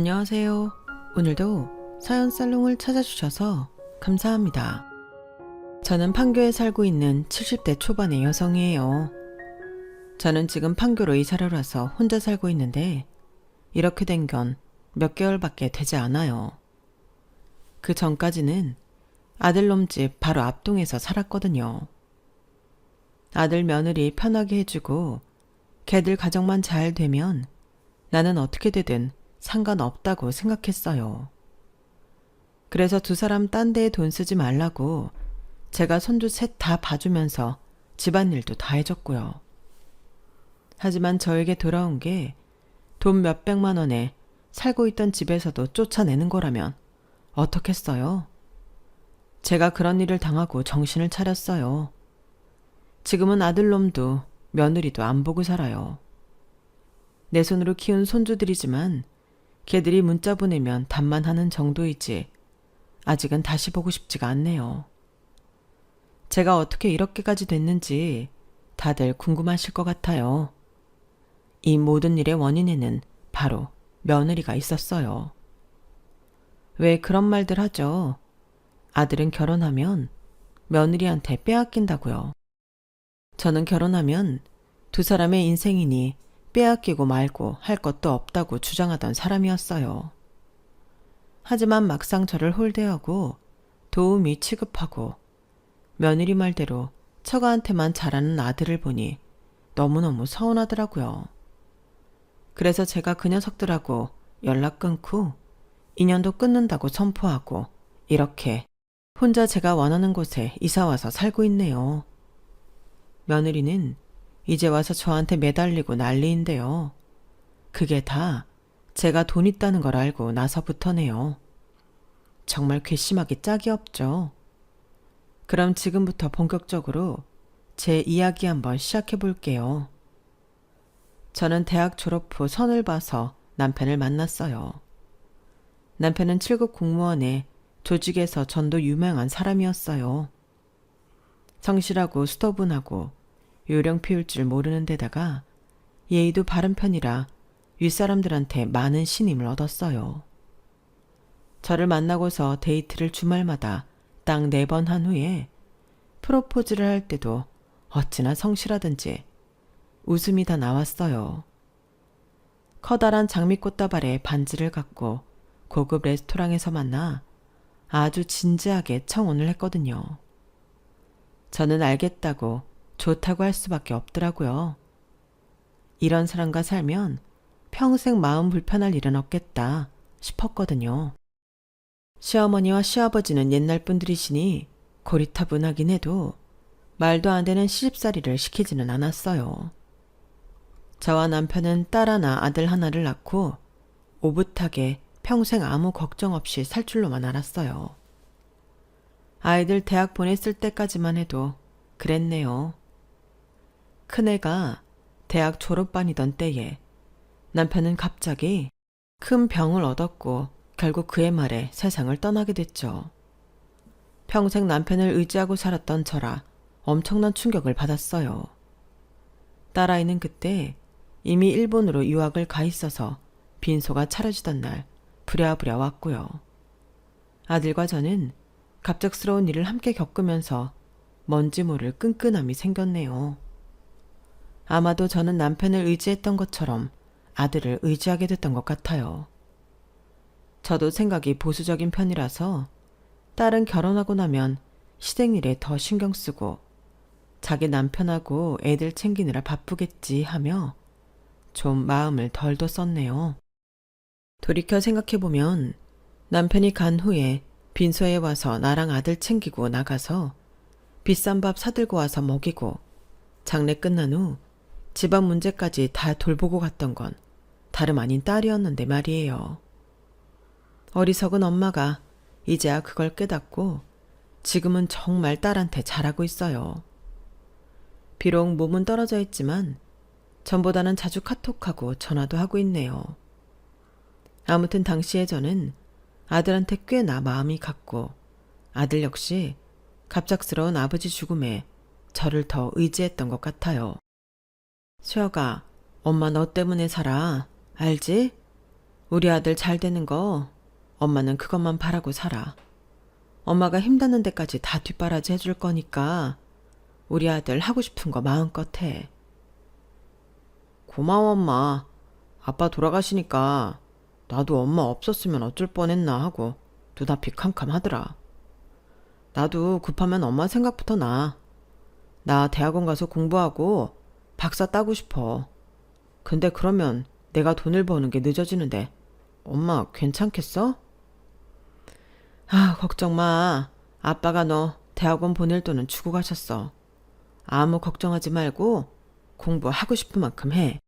안녕하세요. 오늘도 사연 살롱을 찾아주셔서 감사합니다. 저는 판교에 살고 있는 70대 초반의 여성이에요. 저는 지금 판교로 이사를 와서 혼자 살고 있는데 이렇게 된 건 몇 개월밖에 되지 않아요. 그 전까지는 아들놈 집 바로 앞동에서 살았거든요. 아들 며느리 편하게 해주고 걔들 가정만 잘 되면 나는 어떻게 되든 상관없다고 생각했어요. 그래서 두 사람 딴 데에 돈 쓰지 말라고 제가 손주 셋 다 봐주면서 집안일도 다 해줬고요. 하지만 저에게 돌아온 게 돈 몇백만 원에 살고 있던 집에서도 쫓아내는 거라면 어떻겠어요? 제가 그런 일을 당하고 정신을 차렸어요. 지금은 아들놈도 며느리도 안 보고 살아요. 내 손으로 키운 손주들이지만 걔들이 문자 보내면 답만 하는 정도이지 아직은 다시 보고 싶지가 않네요. 제가 어떻게 이렇게까지 됐는지 다들 궁금하실 것 같아요. 이 모든 일의 원인에는 바로 며느리가 있었어요. 왜 그런 말들 하죠? 아들은 결혼하면 며느리한테 빼앗긴다고요. 저는 결혼하면 두 사람의 인생이니 빼앗기고 말고 할 것도 없다고 주장하던 사람이었어요. 하지만 막상 저를 홀대하고 도우미 취급하고 며느리 말대로 처가한테만 잘하는 아들을 보니 너무너무 서운하더라고요. 그래서 제가 그 녀석들하고 연락 끊고 인연도 끊는다고 선포하고 이렇게 혼자 제가 원하는 곳에 이사와서 살고 있네요. 며느리는 이제 와서 저한테 매달리고 난리인데요. 그게 다 제가 돈 있다는 걸 알고 나서부터네요. 정말 괘씸하기 짝이 없죠. 그럼 지금부터 본격적으로 제 이야기 한번 시작해 볼게요. 저는 대학 졸업 후 선을 봐서 남편을 만났어요. 남편은 7급 공무원에 조직에서 전도 유명한 사람이었어요. 성실하고 수더분하고 요령 피울 줄 모르는 데다가 예의도 바른 편이라 윗사람들한테 많은 신임을 얻었어요. 저를 만나고서 데이트를 주말마다 딱 4번 한 후에 프로포즈를 할 때도 어찌나 성실하든지 웃음이 다 나왔어요. 커다란 장미꽃다발에 반지를 갖고 고급 레스토랑에서 만나 아주 진지하게 청혼을 했거든요. 저는 알겠다고 좋다고 할 수밖에 없더라고요. 이런 사람과 살면 평생 마음 불편할 일은 없겠다 싶었거든요. 시어머니와 시아버지는 옛날 분들이시니 고리타분하긴 해도 말도 안 되는 시집살이를 시키지는 않았어요. 저와 남편은 딸 하나 아들 하나를 낳고 오붓하게 평생 아무 걱정 없이 살 줄로만 알았어요. 아이들 대학 보냈을 때까지만 해도 그랬네요. 큰애가 대학 졸업반이던 때에 남편은 갑자기 큰 병을 얻었고 결국 그의 말에 세상을 떠나게 됐죠. 평생 남편을 의지하고 살았던 저라 엄청난 충격을 받았어요. 딸아이는 그때 이미 일본으로 유학을 가 있어서 빈소가 차려지던 날 부랴부랴 왔고요. 아들과 저는 갑작스러운 일을 함께 겪으면서 뭔지 모를 끈끈함이 생겼네요. 아마도 저는 남편을 의지했던 것처럼 아들을 의지하게 됐던 것 같아요. 저도 생각이 보수적인 편이라서 딸은 결혼하고 나면 시댁일에 더 신경 쓰고 자기 남편하고 애들 챙기느라 바쁘겠지 하며 좀 마음을 덜 뒀었네요. 돌이켜 생각해보면 남편이 간 후에 빈소에 와서 나랑 아들 챙기고 나가서 비싼 밥 사들고 와서 먹이고 장례 끝난 후 집안 문제까지 다 돌보고 갔던 건 다름 아닌 딸이었는데 말이에요. 어리석은 엄마가 이제야 그걸 깨닫고 지금은 정말 딸한테 잘하고 있어요. 비록 몸은 떨어져 있지만 전보다는 자주 카톡하고 전화도 하고 있네요. 아무튼 당시에 저는 아들한테 꽤나 마음이 갔고 아들 역시 갑작스러운 아버지 죽음에 저를 더 의지했던 것 같아요. 수혁아, 엄마 너 때문에 살아. 알지? 우리 아들 잘 되는 거 엄마는 그것만 바라고 살아. 엄마가 힘닿는 데까지 다 뒷바라지 해줄 거니까 우리 아들 하고 싶은 거 마음껏 해. 고마워 엄마. 아빠 돌아가시니까 나도 엄마 없었으면 어쩔 뻔했나 하고 눈앞이 캄캄하더라. 나도 급하면 엄마 생각부터 나. 나 대학원 가서 공부하고 박사 따고 싶어. 근데 그러면 내가 돈을 버는 게 늦어지는데 엄마 괜찮겠어? 아, 걱정 마. 아빠가 너 대학원 보낼 돈은 주고 가셨어. 아무 걱정하지 말고 공부하고 싶은 만큼 해.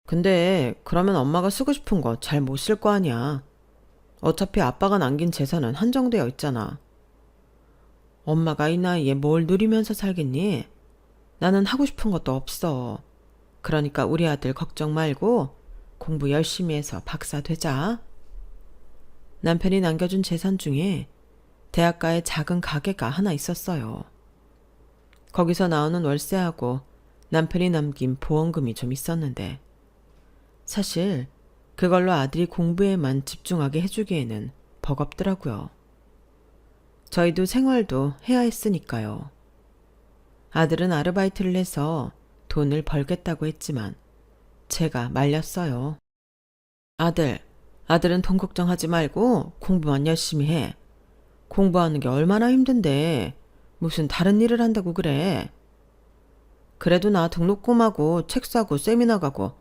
근데 그러면 엄마가 쓰고 싶은 거 잘 못 쓸 거 아니야. 어차피 아빠가 남긴 재산은 한정되어 있잖아. 엄마가 이 나이에 뭘 누리면서 살겠니? 나는 하고 싶은 것도 없어. 그러니까 우리 아들 걱정 말고 공부 열심히 해서 박사 되자. 남편이 남겨준 재산 중에 대학가에 작은 가게가 하나 있었어요. 거기서 나오는 월세하고 남편이 남긴 보험금이 좀 있었는데 사실 그걸로 아들이 공부에만 집중하게 해주기에는 버겁더라고요. 저희도 생활도 해야 했으니까요. 아들은 아르바이트를 해서 돈을 벌겠다고 했지만 제가 말렸어요. 아들은 돈 걱정하지 말고 공부만 열심히 해. 공부하는 게 얼마나 힘든데 무슨 다른 일을 한다고 그래. 그래도 나 등록금하고 책 사고 세미나 가고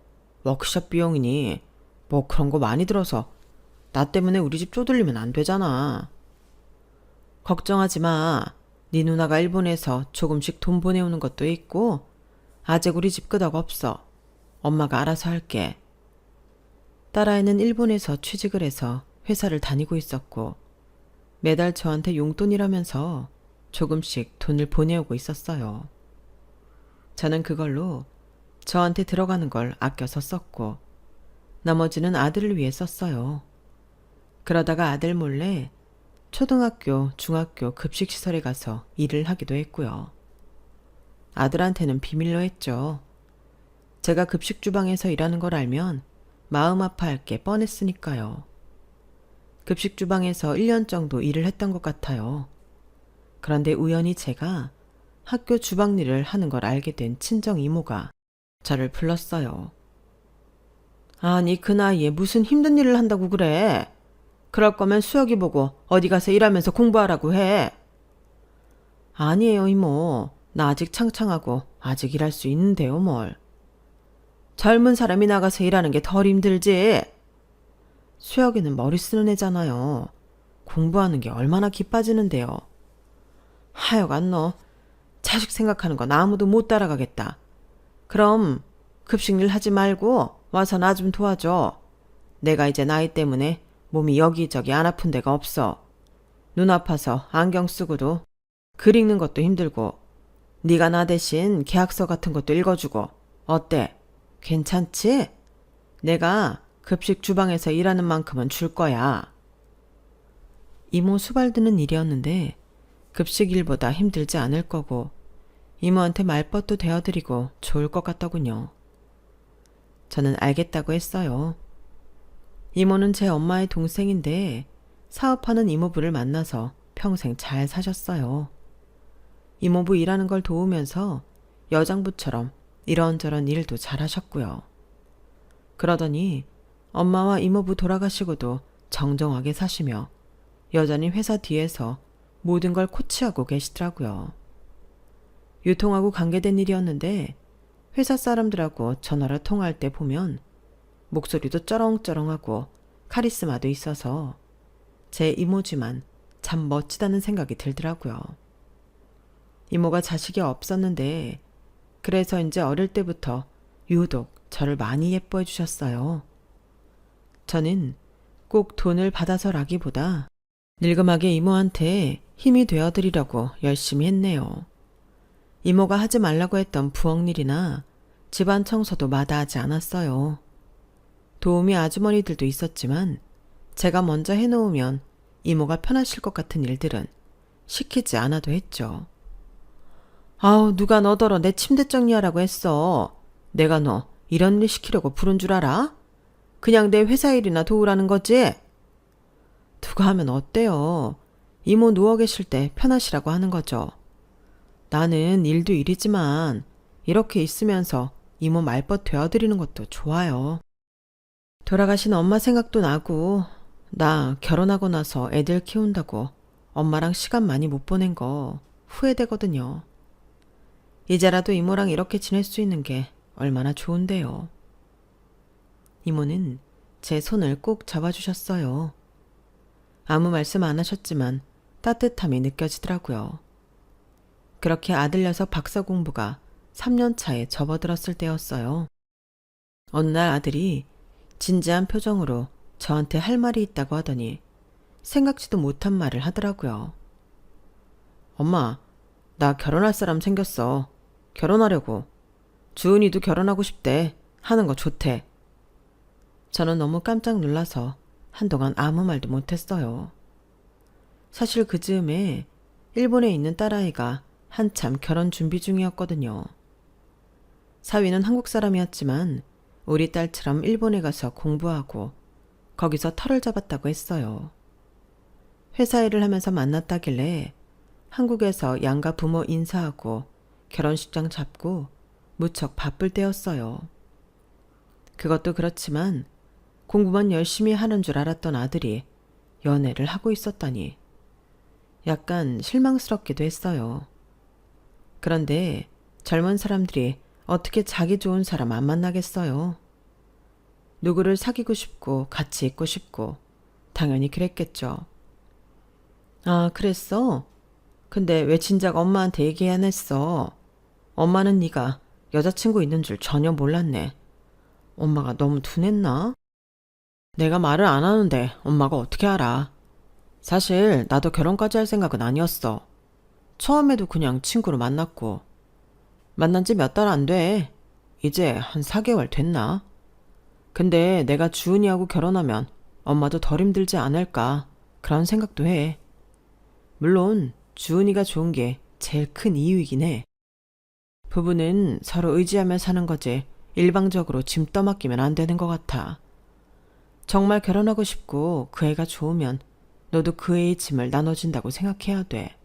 워크숍 비용이니 뭐 그런 거 많이 들어서 나 때문에 우리 집 쪼들리면 안 되잖아. 걱정하지 마. 네 누나가 일본에서 조금씩 돈 보내오는 것도 있고 아직 우리 집 끄덕 없어. 엄마가 알아서 할게. 딸아이는 일본에서 취직을 해서 회사를 다니고 있었고 매달 저한테 용돈이라면서 조금씩 돈을 보내오고 있었어요. 저는 그걸로 저한테 들어가는 걸 아껴서 썼고 나머지는 아들을 위해 썼어요. 그러다가 아들 몰래 초등학교, 중학교 급식시설에 가서 일을 하기도 했고요. 아들한테는 비밀로 했죠. 제가 급식주방에서 일하는 걸 알면 마음 아파할 게 뻔했으니까요. 급식주방에서 1년 정도 일을 했던 것 같아요. 그런데 우연히 제가 학교 주방 일을 하는 걸 알게 된 친정 이모가 저를 불렀어요. 아니 그 나이에 무슨 힘든 일을 한다고 그래. 그럴 거면 수혁이 보고 어디 가서 일하면서 공부하라고 해. 아니에요 이모. 나 아직 창창하고 아직 일할 수 있는데요 뭘. 젊은 사람이 나가서 일하는 게 덜 힘들지. 수혁이는 머리 쓰는 애잖아요. 공부하는 게 얼마나 기빠지는데요. 하여간 너 자식 생각하는 건 아무도 못 따라가겠다. 그럼 급식일 하지 말고 와서 나 좀 도와줘. 내가 이제 나이 때문에 몸이 여기저기 안 아픈 데가 없어. 눈 아파서 안경 쓰고도 글 읽는 것도 힘들고 네가 나 대신 계약서 같은 것도 읽어주고 어때? 괜찮지? 내가 급식 주방에서 일하는 만큼은 줄 거야. 이모 수발드는 일이었는데 급식 일보다 힘들지 않을 거고 이모한테 말벗도 대어드리고 좋을 것 같더군요. 저는 알겠다고 했어요. 이모는 제 엄마의 동생인데 사업하는 이모부를 만나서 평생 잘 사셨어요. 이모부 일하는 걸 도우면서 여장부처럼 이런저런 일도 잘 하셨고요. 그러더니 엄마와 이모부 돌아가시고도 정정하게 사시며 여전히 회사 뒤에서 모든 걸 코치하고 계시더라고요. 유통하고 관계된 일이었는데 회사 사람들하고 전화를 통화할 때 보면 목소리도 쩌렁쩌렁하고 카리스마도 있어서 제 이모지만 참 멋지다는 생각이 들더라고요. 이모가 자식이 없었는데 그래서 이제 어릴 때부터 유독 저를 많이 예뻐해 주셨어요. 저는 꼭 돈을 받아서라기보다 늙음하게 이모한테 힘이 되어드리려고 열심히 했네요. 이모가 하지 말라고 했던 부엌일이나 집안 청소도 마다하지 않았어요. 도우미 아주머니들도 있었지만 제가 먼저 해놓으면 이모가 편하실 것 같은 일들은 시키지 않아도 했죠. 아우 누가 너더러 내 침대 정리하라고 했어. 내가 너 이런 일 시키려고 부른 줄 알아? 그냥 내 회사 일이나 도우라는 거지? 누가 하면 어때요? 이모 누워 계실 때 편하시라고 하는 거죠. 나는 일도 일이지만 이렇게 있으면서 이모 말벗 되어드리는 것도 좋아요. 돌아가신 엄마 생각도 나고 나 결혼하고 나서 애들 키운다고 엄마랑 시간 많이 못 보낸 거 후회되거든요. 이제라도 이모랑 이렇게 지낼 수 있는 게 얼마나 좋은데요. 이모는 제 손을 꼭 잡아주셨어요. 아무 말씀 안 하셨지만 따뜻함이 느껴지더라고요. 그렇게 아들 녀석 박사 공부가 3년 차에 접어들었을 때였어요. 어느 날 아들이 진지한 표정으로 저한테 할 말이 있다고 하더니 생각지도 못한 말을 하더라고요. 엄마, 나 결혼할 사람 생겼어. 결혼하려고. 주은이도 결혼하고 싶대. 하는 거 좋대. 저는 너무 깜짝 놀라서 한동안 아무 말도 못했어요. 사실 그 즈음에 일본에 있는 딸아이가 한참 결혼 준비 중이었거든요. 사위는 한국 사람이었지만 우리 딸처럼 일본에 가서 공부하고 거기서 터를 잡았다고 했어요. 회사 일을 하면서 만났다길래 한국에서 양가 부모 인사하고 결혼식장 잡고 무척 바쁠 때였어요. 그것도 그렇지만 공부만 열심히 하는 줄 알았던 아들이 연애를 하고 있었다니 약간 실망스럽기도 했어요. 그런데 젊은 사람들이 어떻게 자기 좋은 사람 안 만나겠어요? 누구를 사귀고 싶고 같이 있고 싶고 당연히 그랬겠죠. 아, 그랬어? 근데 왜 진작 엄마한테 얘기 안 했어? 엄마는 네가 여자친구 있는 줄 전혀 몰랐네. 엄마가 너무 둔했나? 내가 말을 안 하는데 엄마가 어떻게 알아? 사실 나도 결혼까지 할 생각은 아니었어. 처음에도 그냥 친구로 만났고 만난 지 몇 달 안 돼. 이제 한 4개월 됐나? 근데 내가 주은이하고 결혼하면 엄마도 덜 힘들지 않을까 그런 생각도 해. 물론 주은이가 좋은 게 제일 큰 이유이긴 해. 부부는 서로 의지하며 사는 거지 일방적으로 짐 떠맡기면 안 되는 것 같아. 정말 결혼하고 싶고 그 애가 좋으면 너도 그 애의 짐을 나눠준다고 생각해야 돼.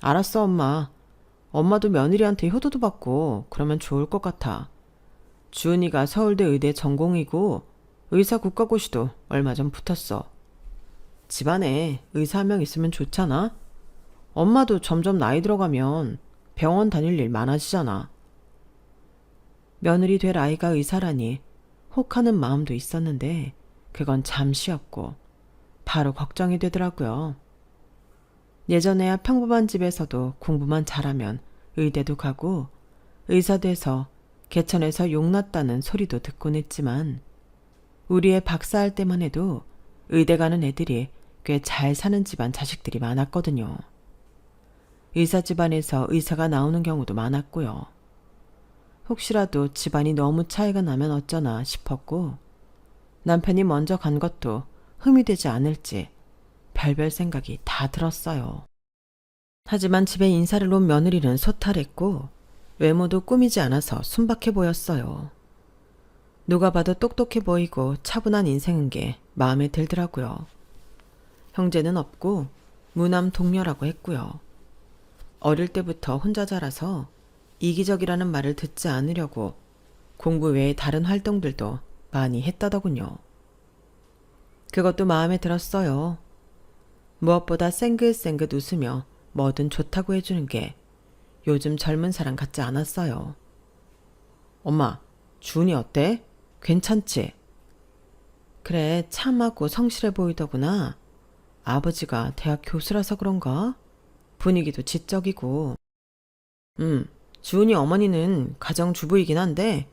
알았어, 엄마. 엄마도 며느리한테 효도도 받고 그러면 좋을 것 같아. 주은이가 서울대 의대 전공이고 의사 국가고시도 얼마 전 붙었어. 집안에 의사 한 명 있으면 좋잖아. 엄마도 점점 나이 들어가면 병원 다닐 일 많아지잖아. 며느리 될 아이가 의사라니 혹하는 마음도 있었는데 그건 잠시였고 바로 걱정이 되더라고요. 예전에야 평범한 집에서도 공부만 잘하면 의대도 가고 의사 돼서 개천에서 용났다는 소리도 듣곤 했지만 우리 애 박사할 때만 해도 의대 가는 애들이 꽤 잘 사는 집안 자식들이 많았거든요. 의사 집안에서 의사가 나오는 경우도 많았고요. 혹시라도 집안이 너무 차이가 나면 어쩌나 싶었고 남편이 먼저 간 것도 흠이 되지 않을지 별별 생각이 다 들었어요. 하지만 집에 인사를 온 며느리는 소탈했고 외모도 꾸미지 않아서 순박해 보였어요. 누가 봐도 똑똑해 보이고 차분한 인생인 게 마음에 들더라고요. 형제는 없고 무남 동녀라고 했고요. 어릴 때부터 혼자 자라서 이기적이라는 말을 듣지 않으려고 공부 외에 다른 활동들도 많이 했다더군요. 그것도 마음에 들었어요. 무엇보다 쌩긋쌩긋 웃으며 뭐든 좋다고 해주는 게 요즘 젊은 사람 같지 않았어요. 엄마, 준이 어때? 괜찮지? 그래, 참하고 성실해 보이더구나. 아버지가 대학 교수라서 그런가? 분위기도 지적이고. 주은이 어머니는 가정주부이긴 한데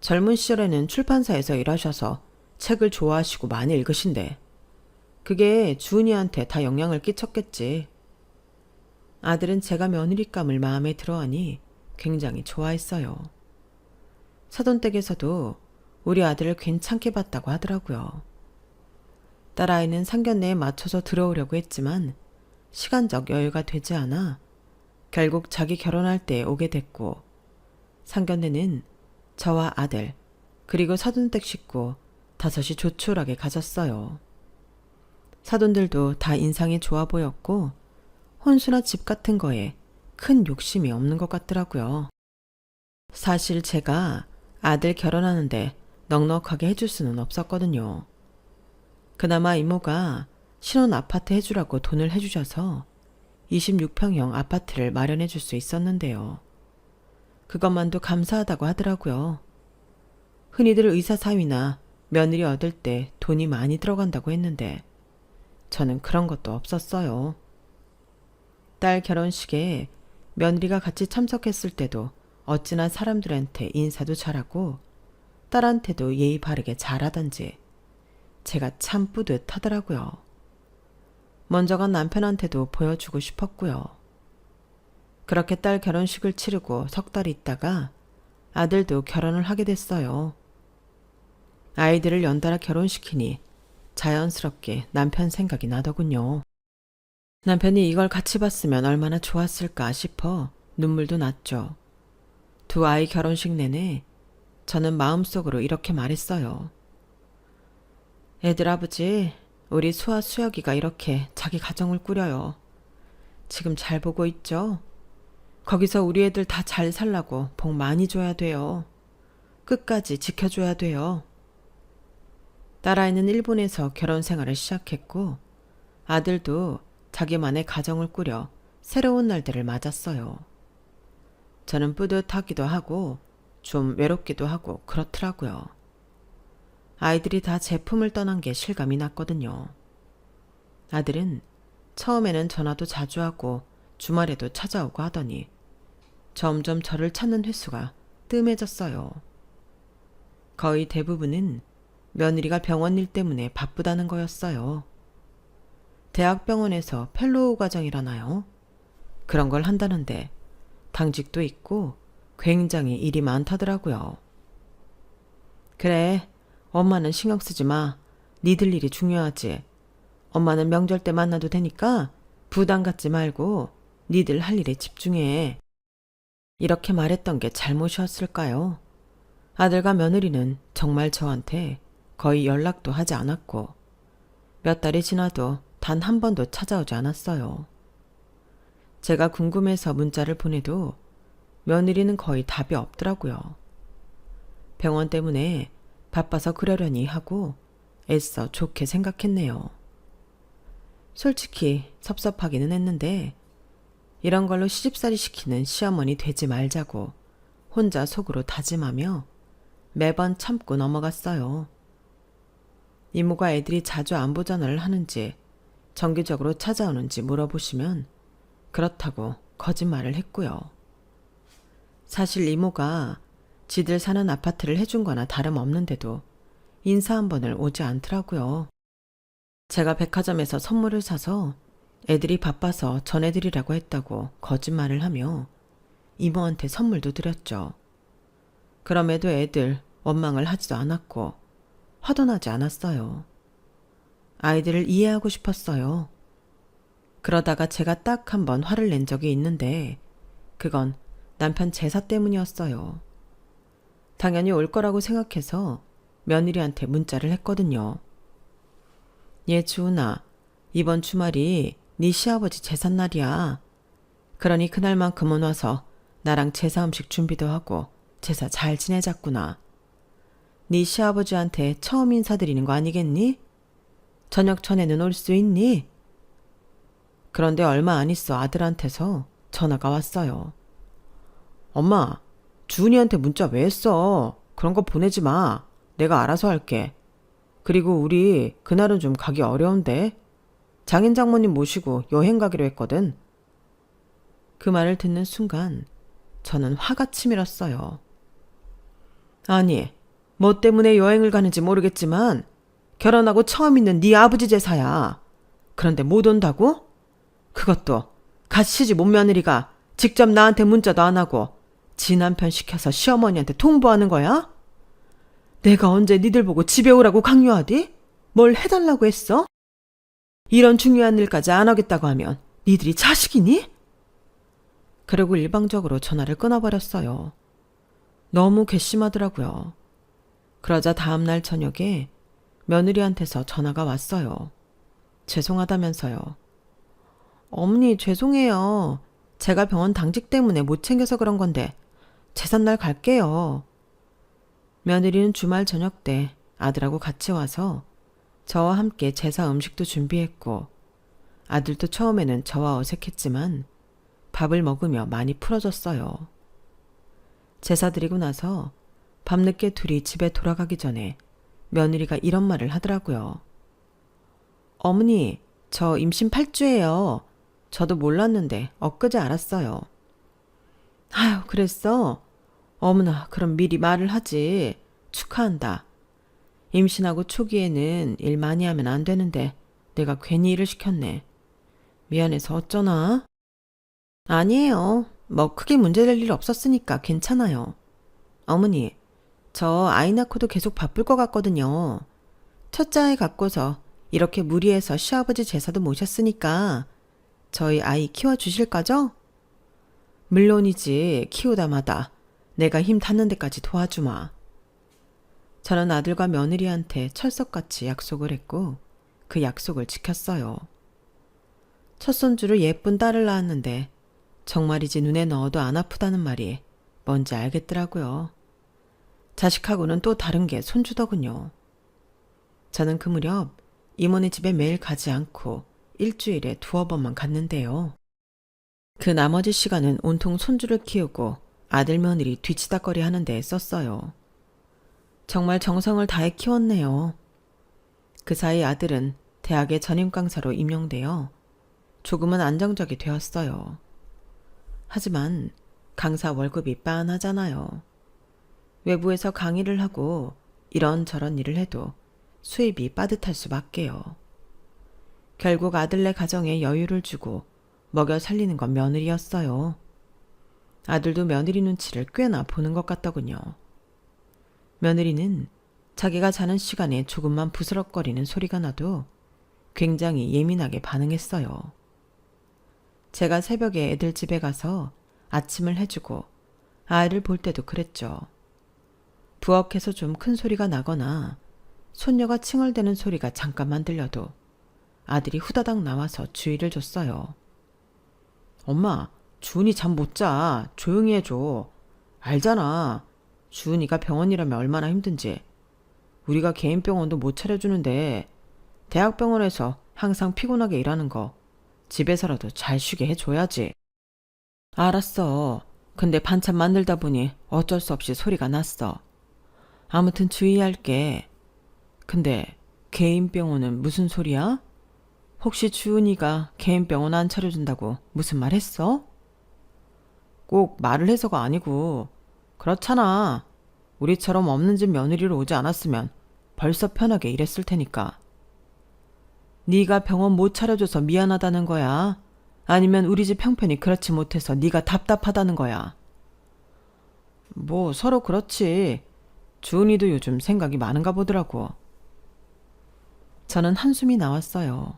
젊은 시절에는 출판사에서 일하셔서 책을 좋아하시고 많이 읽으신대. 그게 주은이한테 다 영향을 끼쳤겠지. 아들은 제가 며느리감을 마음에 들어하니 굉장히 좋아했어요. 사돈댁에서도 우리 아들을 괜찮게 봤다고 하더라고요. 딸아이는 상견례에 맞춰서 들어오려고 했지만 시간적 여유가 되지 않아 결국 자기 결혼할 때 오게 됐고 상견례는 저와 아들 그리고 사돈댁 식구 5이 조촐하게 가졌어요. 사돈들도 다 인상이 좋아 보였고 혼수나 집 같은 거에 큰 욕심이 없는 것 같더라고요. 사실 제가 아들 결혼하는데 넉넉하게 해줄 수는 없었거든요. 그나마 이모가 신혼 아파트 해주라고 돈을 해주셔서 26평형 아파트를 마련해 줄 수 있었는데요. 그것만도 감사하다고 하더라고요. 흔히들 의사 사위나 며느리 얻을 때 돈이 많이 들어간다고 했는데 저는 그런 것도 없었어요. 딸 결혼식에 며느리가 같이 참석했을 때도 어찌나 사람들한테 인사도 잘하고 딸한테도 예의 바르게 잘하던지 제가 참 뿌듯하더라고요. 먼저 간 남편한테도 보여주고 싶었고요. 그렇게 딸 결혼식을 치르고 3달 있다가 아들도 결혼을 하게 됐어요. 아이들을 연달아 결혼시키니 자연스럽게 남편 생각이 나더군요. 남편이 이걸 같이 봤으면 얼마나 좋았을까 싶어 눈물도 났죠. 2 아이 결혼식 내내 저는 마음속으로 이렇게 말했어요. 애들 아버지, 우리 수아 수혁이가 이렇게 자기 가정을 꾸려요. 지금 잘 보고 있죠? 거기서 우리 애들 다 잘 살라고 복 많이 줘야 돼요. 끝까지 지켜줘야 돼요. 딸아이는 일본에서 결혼 생활을 시작했고 아들도 자기만의 가정을 꾸려 새로운 날들을 맞았어요. 저는 뿌듯하기도 하고 좀 외롭기도 하고 그렇더라고요. 아이들이 다 제 품을 떠난 게 실감이 났거든요. 아들은 처음에는 전화도 자주 하고 주말에도 찾아오고 하더니 점점 저를 찾는 횟수가 뜸해졌어요. 거의 대부분은 며느리가 병원 일 때문에 바쁘다는 거였어요. 대학병원에서 펠로우 과정이라나요? 그런 걸 한다는데 당직도 있고 굉장히 일이 많다더라고요. 그래, 엄마는 신경 쓰지 마. 니들 일이 중요하지. 엄마는 명절 때 만나도 되니까 부담 갖지 말고 니들 할 일에 집중해. 이렇게 말했던 게 잘못이었을까요? 아들과 며느리는 정말 저한테 거의 연락도 하지 않았고 몇 달이 지나도 단 한 번도 찾아오지 않았어요. 제가 궁금해서 문자를 보내도 며느리는 거의 답이 없더라고요. 병원 때문에 바빠서 그러려니 하고 애써 좋게 생각했네요. 솔직히 섭섭하기는 했는데 이런 걸로 시집살이 시키는 시어머니 되지 말자고 혼자 속으로 다짐하며 매번 참고 넘어갔어요. 이모가 애들이 자주 안부 전화를 하는지 정기적으로 찾아오는지 물어보시면 그렇다고 거짓말을 했고요. 사실 이모가 지들 사는 아파트를 해준 거나 다름없는데도 인사 한 번을 오지 않더라고요. 제가 백화점에서 선물을 사서 애들이 바빠서 전해드리라고 했다고 거짓말을 하며 이모한테 선물도 드렸죠. 그럼에도 애들 원망을 하지도 않았고 화도 나지 않았어요. 아이들을 이해하고 싶었어요. 그러다가 제가 딱 한 번 화를 낸 적이 있는데 그건 남편 제사 때문이었어요. 당연히 올 거라고 생각해서 며느리한테 문자를 했거든요. 얘 주은아, 이번 주말이 네 시아버지 제삿날이야. 그러니 그날만큼은 와서 나랑 제사 음식 준비도 하고 제사 잘 지내자꾸나. 네 시아버지한테 처음 인사드리는 거 아니겠니? 저녁 전에는 올 수 있니? 그런데 얼마 안 있어 아들한테서 전화가 왔어요. 엄마, 주은이한테 문자 왜 했어? 그런 거 보내지 마. 내가 알아서 할게. 그리고 우리 그날은 좀 가기 어려운데. 장인 장모님 모시고 여행 가기로 했거든. 그 말을 듣는 순간 저는 화가 치밀었어요. 아니, 뭐 때문에 여행을 가는지 모르겠지만 결혼하고 처음 있는 네 아버지 제사야. 그런데 못 온다고? 그것도 갓 시집 온 며느리가 직접 나한테 문자도 안 하고 지 남편 시켜서 시어머니한테 통보하는 거야? 내가 언제 니들 보고 집에 오라고 강요하디? 뭘 해달라고 했어? 이런 중요한 일까지 안 하겠다고 하면 니들이 자식이니? 그리고 일방적으로 전화를 끊어버렸어요. 너무 괘씸하더라고요. 그러자 다음날 저녁에 며느리한테서 전화가 왔어요. 죄송하다면서요. 어머니 죄송해요. 제가 병원 당직 때문에 못 챙겨서 그런 건데 제삿날 갈게요. 며느리는 주말 저녁 때 아들하고 같이 와서 저와 함께 제사 음식도 준비했고 아들도 처음에는 저와 어색했지만 밥을 먹으며 많이 풀어줬어요. 제사 드리고 나서 밤늦게 둘이 집에 돌아가기 전에 며느리가 이런 말을 하더라고요. 어머니, 저 임신 8주예요. 저도 몰랐는데 엊그제 알았어요. 아휴, 그랬어? 어머나, 그럼 미리 말을 하지. 축하한다. 임신하고 초기에는 일 많이 하면 안 되는데 내가 괜히 일을 시켰네. 미안해서 어쩌나? 아니에요. 뭐 크게 문제될 일 없었으니까 괜찮아요. 어머니, 저 아이 낳고도 계속 바쁠 것 같거든요. 첫째 아이 갖고서 이렇게 무리해서 시아버지 제사도 모셨으니까 저희 아이 키워주실 거죠? 물론이지. 키우다마다 내가 힘 닿는 데까지 도와주마. 저는 아들과 며느리한테 철석같이 약속을 했고 그 약속을 지켰어요. 첫 손주로 예쁜 딸을 낳았는데 정말이지 눈에 넣어도 안 아프다는 말이 뭔지 알겠더라고요. 자식하고는 또 다른 게 손주더군요. 저는 그 무렵 이모네 집에 매일 가지 않고 일주일에 2번만 갔는데요. 그 나머지 시간은 온통 손주를 키우고 아들 며느리 뒤치다거리 하는 데에 썼어요. 정말 정성을 다해 키웠네요. 그 사이 아들은 대학의 전임 강사로 임용되어 조금은 안정적이 되었어요. 하지만 강사 월급이 빤하잖아요. 외부에서 강의를 하고 이런저런 일을 해도 수입이 빠듯할 수밖에요. 결국 아들네 가정에 여유를 주고 먹여 살리는 건 며느리였어요. 아들도 며느리 눈치를 꽤나 보는 것 같더군요. 며느리는 자기가 자는 시간에 조금만 부스럭거리는 소리가 나도 굉장히 예민하게 반응했어요. 제가 새벽에 애들 집에 가서 아침을 해주고 아이를 볼 때도 그랬죠. 부엌에서 좀 큰 소리가 나거나 손녀가 칭얼대는 소리가 잠깐만 들려도 아들이 후다닥 나와서 주의를 줬어요. 엄마, 주은이 잠 못 자. 조용히 해줘. 알잖아. 주은이가 병원이라면 얼마나 힘든지. 우리가 개인 병원도 못 차려주는데 대학병원에서 항상 피곤하게 일하는 거 집에서라도 잘 쉬게 해줘야지. 알았어. 근데 반찬 만들다 보니 어쩔 수 없이 소리가 났어. 아무튼 주의할게. 근데 개인 병원은 무슨 소리야? 혹시 주은이가 개인 병원 안 차려준다고 무슨 말 했어? 꼭 말을 해서가 아니고 그렇잖아. 우리처럼 없는 집 며느리로 오지 않았으면 벌써 편하게 일했을 테니까. 네가 병원 못 차려줘서 미안하다는 거야? 아니면 우리 집 형편이 그렇지 못해서 네가 답답하다는 거야? 뭐 서로 그렇지. 주은이도 요즘 생각이 많은가 보더라고. 저는 한숨이 나왔어요.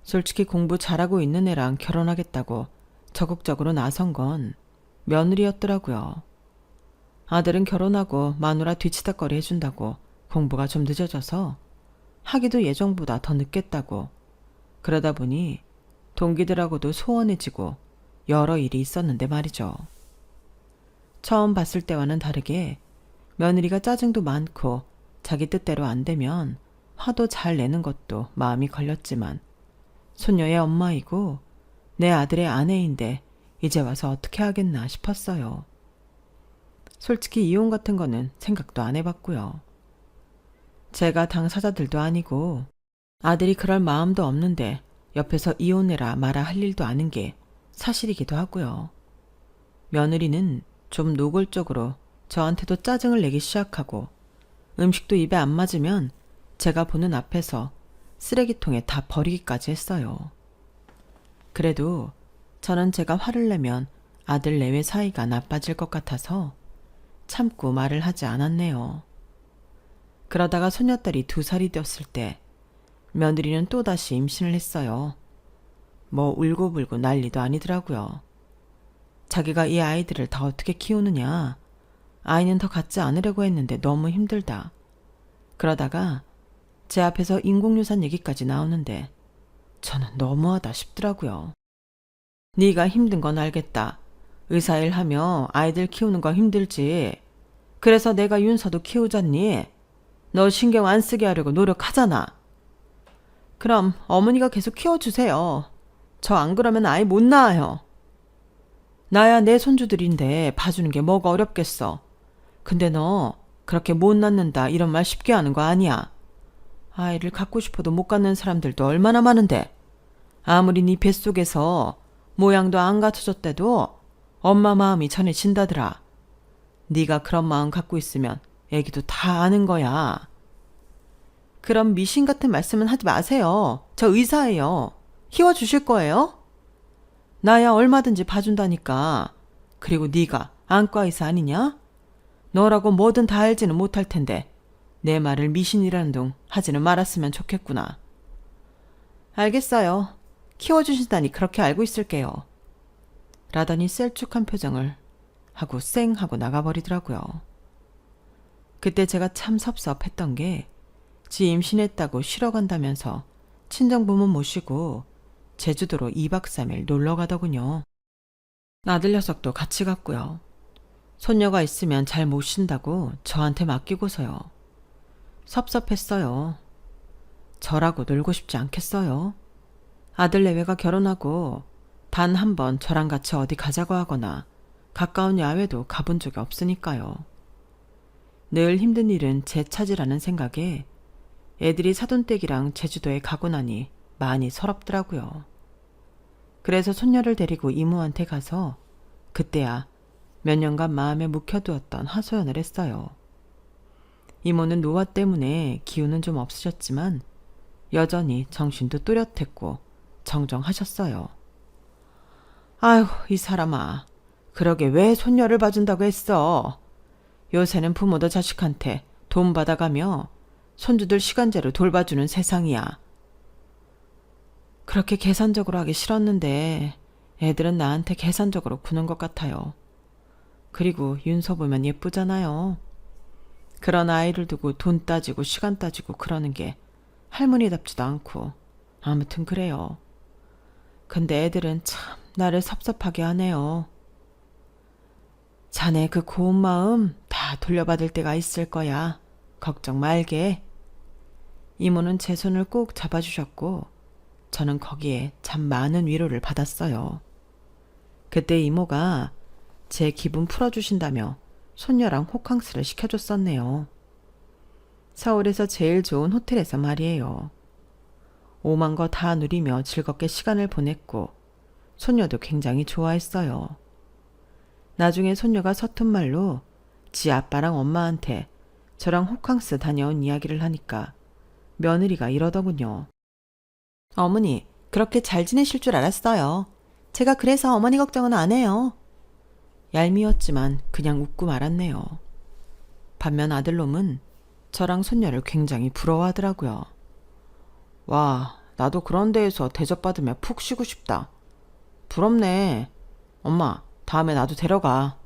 솔직히 공부 잘하고 있는 애랑 결혼하겠다고 적극적으로 나선 건 며느리였더라고요. 아들은 결혼하고 마누라 뒤치다거리 해준다고 공부가 좀 늦어져서 하기도 예정보다 더 늦겠다고 그러다 보니 동기들하고도 소원해지고 여러 일이 있었는데 말이죠. 처음 봤을 때와는 다르게 며느리가 짜증도 많고 자기 뜻대로 안 되면 화도 잘 내는 것도 마음이 걸렸지만 손녀의 엄마이고 내 아들의 아내인데 이제 와서 어떻게 하겠나 싶었어요. 솔직히 이혼 같은 거는 생각도 안 해봤고요. 제가 당사자들도 아니고 아들이 그럴 마음도 없는데 옆에서 이혼해라 마라 할 일도 아닌 게 사실이기도 하고요. 며느리는 좀 노골적으로 저한테도 짜증을 내기 시작하고 음식도 입에 안 맞으면 제가 보는 앞에서 쓰레기통에 다 버리기까지 했어요. 그래도 저는 제가 화를 내면 아들 내외 사이가 나빠질 것 같아서 참고 말을 하지 않았네요. 그러다가 손녀딸이 2살이 되었을 때 며느리는 또다시 임신을 했어요. 뭐 울고불고 난리도 아니더라고요. 자기가 이 아이들을 다 어떻게 키우느냐, 아이는 더 갖지 않으려고 했는데 너무 힘들다. 그러다가 제 앞에서 인공유산 얘기까지 나오는데 저는 너무하다 싶더라고요. 네가 힘든 건 알겠다. 의사 일하며 아이들 키우는 거 힘들지. 그래서 내가 윤서도 키우잖니. 너 신경 안 쓰게 하려고 노력하잖아. 그럼 어머니가 계속 키워주세요. 저 안 그러면 아이 못 낳아요. 나야 내 손주들인데 봐주는 게 뭐가 어렵겠어. 근데 너 그렇게 못 낳는다 이런 말 쉽게 하는 거 아니야. 아이를 갖고 싶어도 못 갖는 사람들도 얼마나 많은데. 아무리 네 뱃속에서 모양도 안 갖춰졌대도 엄마 마음이 전해진다더라. 네가 그런 마음 갖고 있으면 애기도 다 아는 거야. 그럼 미신 같은 말씀은 하지 마세요. 저 의사예요. 키워주실 거예요? 나야 얼마든지 봐준다니까. 그리고 네가 안과 의사 아니냐? 너라고 뭐든 다 알지는 못할 텐데 내 말을 미신이라는 둥 하지는 말았으면 좋겠구나. 알겠어요. 키워주신다니 그렇게 알고 있을게요. 라더니 셀쭉한 표정을 하고 쌩 하고 나가버리더라고요. 그때 제가 참 섭섭했던 게 지 임신했다고 쉬러 간다면서 친정부모 모시고 제주도로 2박 3일 놀러 가더군요. 아들 녀석도 같이 갔고요. 손녀가 있으면 잘 못 쉰다고 저한테 맡기고서요. 섭섭했어요. 저라고 놀고 싶지 않겠어요? 아들 내외가 결혼하고 단 한 번 저랑 같이 어디 가자고 하거나 가까운 야외도 가본 적이 없으니까요. 늘 힘든 일은 제 차지라는 생각에 애들이 사돈댁이랑 제주도에 가고 나니 많이 서럽더라고요. 그래서 손녀를 데리고 이모한테 가서 그때야 몇 년간 마음에 묵혀두었던 하소연을 했어요. 이모는 노화 때문에 기운은 좀 없으셨지만 여전히 정신도 또렷했고 정정하셨어요. 아휴, 이 사람아. 그러게 왜 손녀를 봐준다고 했어. 요새는 부모도 자식한테 돈 받아가며 손주들 시간제로 돌봐주는 세상이야. 그렇게 계산적으로 하기 싫었는데 애들은 나한테 계산적으로 구는 것 같아요. 그리고 윤서 보면 예쁘잖아요. 그런 아이를 두고 돈 따지고 시간 따지고 그러는 게 할머니답지도 않고 아무튼 그래요. 근데 애들은 참 나를 섭섭하게 하네요. 자네 그 고운 마음 다 돌려받을 때가 있을 거야. 걱정 말게. 이모는 제 손을 꼭 잡아주셨고 저는 거기에 참 많은 위로를 받았어요. 그때 이모가 제 기분 풀어주신다며 손녀랑 호캉스를 시켜줬었네요. 서울에서 제일 좋은 호텔에서 말이에요. 오만 거 다 누리며 즐겁게 시간을 보냈고 손녀도 굉장히 좋아했어요. 나중에 손녀가 서툰 말로 지 아빠랑 엄마한테 저랑 호캉스 다녀온 이야기를 하니까 며느리가 이러더군요. 어머니, 그렇게 잘 지내실 줄 알았어요. 제가 그래서 어머니 걱정은 안 해요. 얄미웠지만 그냥 웃고 말았네요. 반면 아들놈은 저랑 손녀를 굉장히 부러워하더라고요. 와, 나도 그런 데에서 대접받으며 푹 쉬고 싶다. 부럽네. 엄마, 다음에 나도 데려가.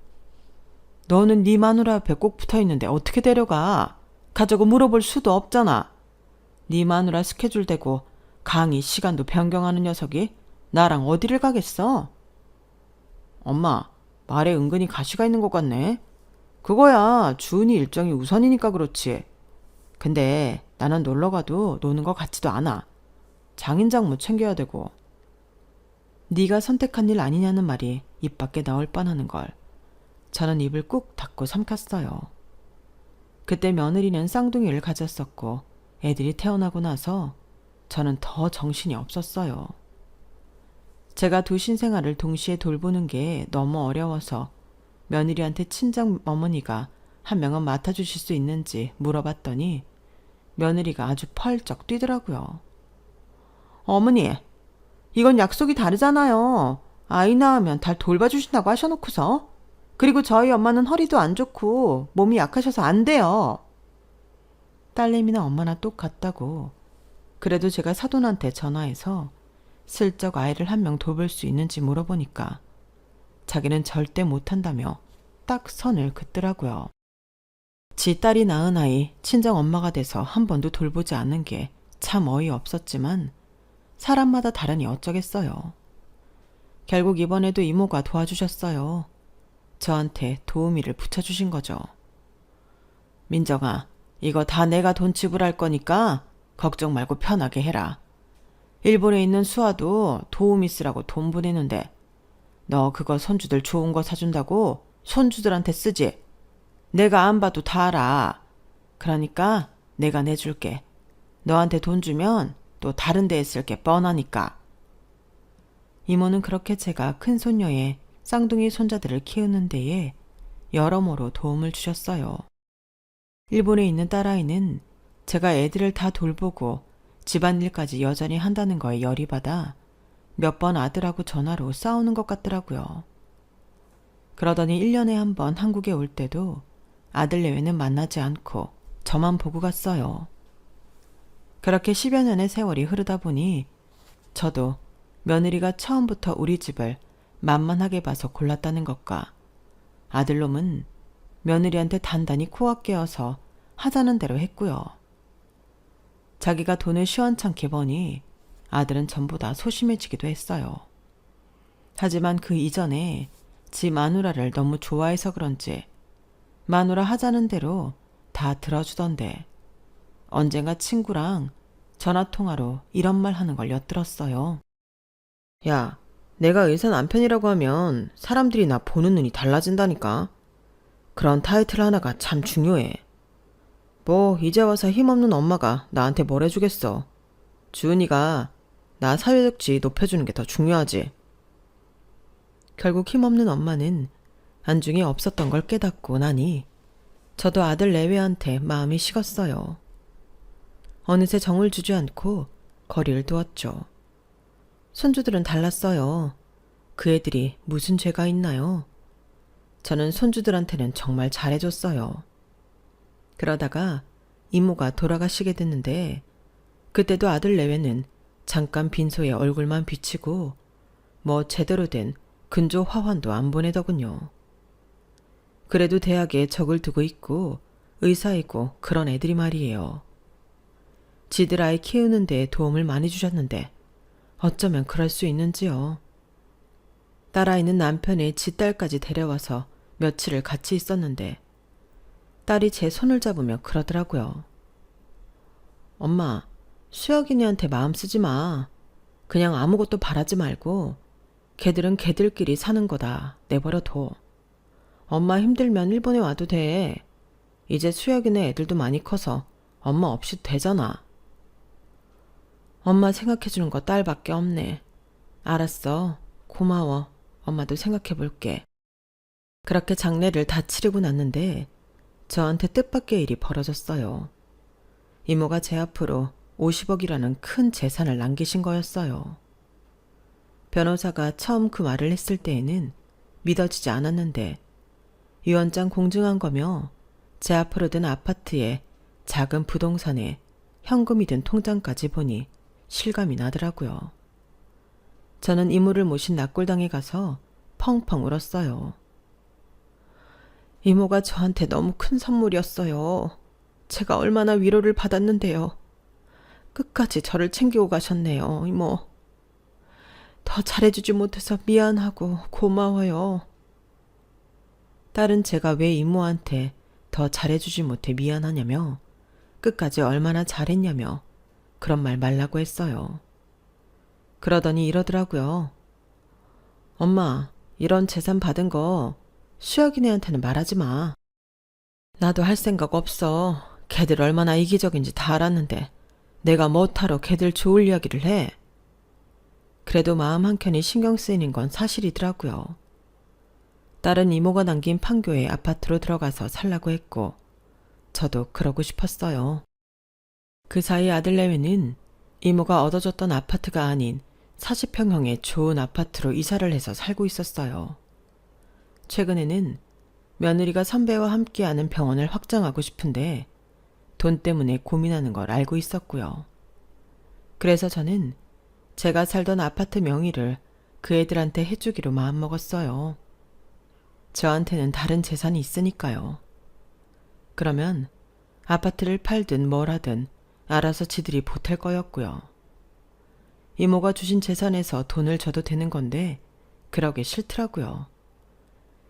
너는 네 마누라 앞에 꼭 붙어있는데 어떻게 데려가? 가자고 물어볼 수도 없잖아. 네 마누라 스케줄 대고 강의 시간도 변경하는 녀석이 나랑 어디를 가겠어? 엄마, 말에 은근히 가시가 있는 것 같네. 그거야 주은이 일정이 우선이니까 그렇지. 근데 나는 놀러가도 노는 것 같지도 않아. 장인장모 챙겨야 되고. 네가 선택한 일 아니냐는 말이 입 밖에 나올 뻔하는 걸 저는 입을 꾹 닫고 삼켰어요. 그때 며느리는 쌍둥이를 가졌었고 애들이 태어나고 나서 저는 더 정신이 없었어요. 제가 두 신생아를 동시에 돌보는 게 너무 어려워서 며느리한테 친정 어머니가 한 명은 맡아주실 수 있는지 물어봤더니 며느리가 아주 펄쩍 뛰더라고요. 어머니, 이건 약속이 다르잖아요. 아이 낳으면 달 돌봐주신다고 하셔놓고서. 그리고 저희 엄마는 허리도 안 좋고 몸이 약하셔서 안 돼요. 딸내미는 엄마나 똑같다고. 그래도 제가 사돈한테 전화해서 슬쩍 아이를 한 명 돌볼 수 있는지 물어보니까 자기는 절대 못한다며 딱 선을 긋더라고요. 지 딸이 낳은 아이 친정 엄마가 돼서 한 번도 돌보지 않는 게 참 어이없었지만 사람마다 다르니 어쩌겠어요. 결국 이번에도 이모가 도와주셨어요. 저한테 도우미를 붙여주신 거죠. 민정아, 이거 다 내가 돈 지불할 거니까 걱정 말고 편하게 해라. 일본에 있는 수아도 도우미 쓰라고 돈 보내는데 너 그거 손주들 좋은 거 사준다고 손주들한테 쓰지? 내가 안 봐도 다 알아. 그러니까 내가 내줄게. 너한테 돈 주면 또 다른 데에 쓸 게 뻔하니까. 이모는 그렇게 제가 큰손녀의 쌍둥이 손자들을 키우는 데에 여러모로 도움을 주셨어요. 일본에 있는 딸아이는 제가 애들을 다 돌보고 집안일까지 여전히 한다는 거에 열이 받아 몇 번 아들하고 전화로 싸우는 것 같더라고요. 그러더니 1년에 한 번 한국에 올 때도 아들 내외는 만나지 않고 저만 보고 갔어요. 그렇게 10여 년의 세월이 흐르다 보니 저도 며느리가 처음부터 우리 집을 만만하게 봐서 골랐다는 것과 아들놈은 며느리한테 단단히 코가 깨어서 하자는 대로 했고요. 자기가 돈을 시원찮게 버니 아들은 전부 다 소심해지기도 했어요. 하지만 그 이전에 지 마누라를 너무 좋아해서 그런지 마누라 하자는 대로 다 들어주던데 언젠가 친구랑 전화통화로 이런 말 하는 걸 엿들었어요. 야, 내가 의사 남편이라고 하면 사람들이 나 보는 눈이 달라진다니까. 그런 타이틀 하나가 참 중요해. 뭐 이제 와서 힘없는 엄마가 나한테 뭘 해주겠어. 주은이가 나 사회적 지위 높여주는 게 더 중요하지. 결국 힘없는 엄마는 안중에 없었던 걸 깨닫고 나니 저도 아들 내외한테 마음이 식었어요. 어느새 정을 주지 않고 거리를 두었죠. 손주들은 달랐어요. 그 애들이 무슨 죄가 있나요? 저는 손주들한테는 정말 잘해줬어요. 그러다가 이모가 돌아가시게 됐는데 그때도 아들 내외는 잠깐 빈소에 얼굴만 비치고 뭐 제대로 된 근조 화환도 안 보내더군요. 그래도 대학에 적을 두고 있고 의사이고 그런 애들이 말이에요. 지들 아이 키우는 데 도움을 많이 주셨는데 어쩌면 그럴 수 있는지요. 딸아이는 남편의 지 딸까지 데려와서 며칠을 같이 있었는데 딸이 제 손을 잡으며 그러더라고요. 엄마, 수혁이네한테 마음 쓰지 마. 그냥 아무것도 바라지 말고 걔들은 걔들끼리 사는 거다. 내버려 둬. 엄마 힘들면 일본에 와도 돼. 이제 수혁이네 애들도 많이 커서 엄마 없이도 되잖아. 엄마 생각해주는 거 딸밖에 없네. 알았어. 고마워. 엄마도 생각해볼게. 그렇게 장례를 다 치르고 났는데 저한테 뜻밖의 일이 벌어졌어요. 이모가 제 앞으로 50억이라는 큰 재산을 남기신 거였어요. 변호사가 처음 그 말을 했을 때에는 믿어지지 않았는데 유언장 공증한 거며 제 앞으로 든 아파트에 작은 부동산에 현금이 든 통장까지 보니 실감이 나더라고요. 저는 이모를 모신 낙골당에 가서 펑펑 울었어요. 이모가 저한테 너무 큰 선물이었어요. 제가 얼마나 위로를 받았는데요. 끝까지 저를 챙기고 가셨네요, 이모. 더 잘해주지 못해서 미안하고 고마워요. 딸은 제가 왜 이모한테 더 잘해주지 못해 미안하냐며 끝까지 얼마나 잘했냐며 그런 말 말라고 했어요. 그러더니 이러더라고요. 엄마, 이런 재산 받은 거 수혁이네한테는 말하지 마. 나도 할 생각 없어. 걔들 얼마나 이기적인지 다 알았는데 내가 뭐하러 걔들 좋을 이야기를 해. 그래도 마음 한켠이 신경 쓰이는 건 사실이더라고요. 딸은 이모가 남긴 판교의 아파트로 들어가서 살라고 했고 저도 그러고 싶었어요. 그 사이 아들 내외는 이모가 얻어줬던 아파트가 아닌 40평형의 좋은 아파트로 이사를 해서 살고 있었어요. 최근에는 며느리가 선배와 함께하는 병원을 확장하고 싶은데 돈 때문에 고민하는 걸 알고 있었고요. 그래서 저는 제가 살던 아파트 명의를 그 애들한테 해주기로 마음먹었어요. 저한테는 다른 재산이 있으니까요. 그러면 아파트를 팔든 뭘 하든 알아서 지들이 보탤 거였고요. 이모가 주신 재산에서 돈을 줘도 되는 건데 그러기 싫더라고요.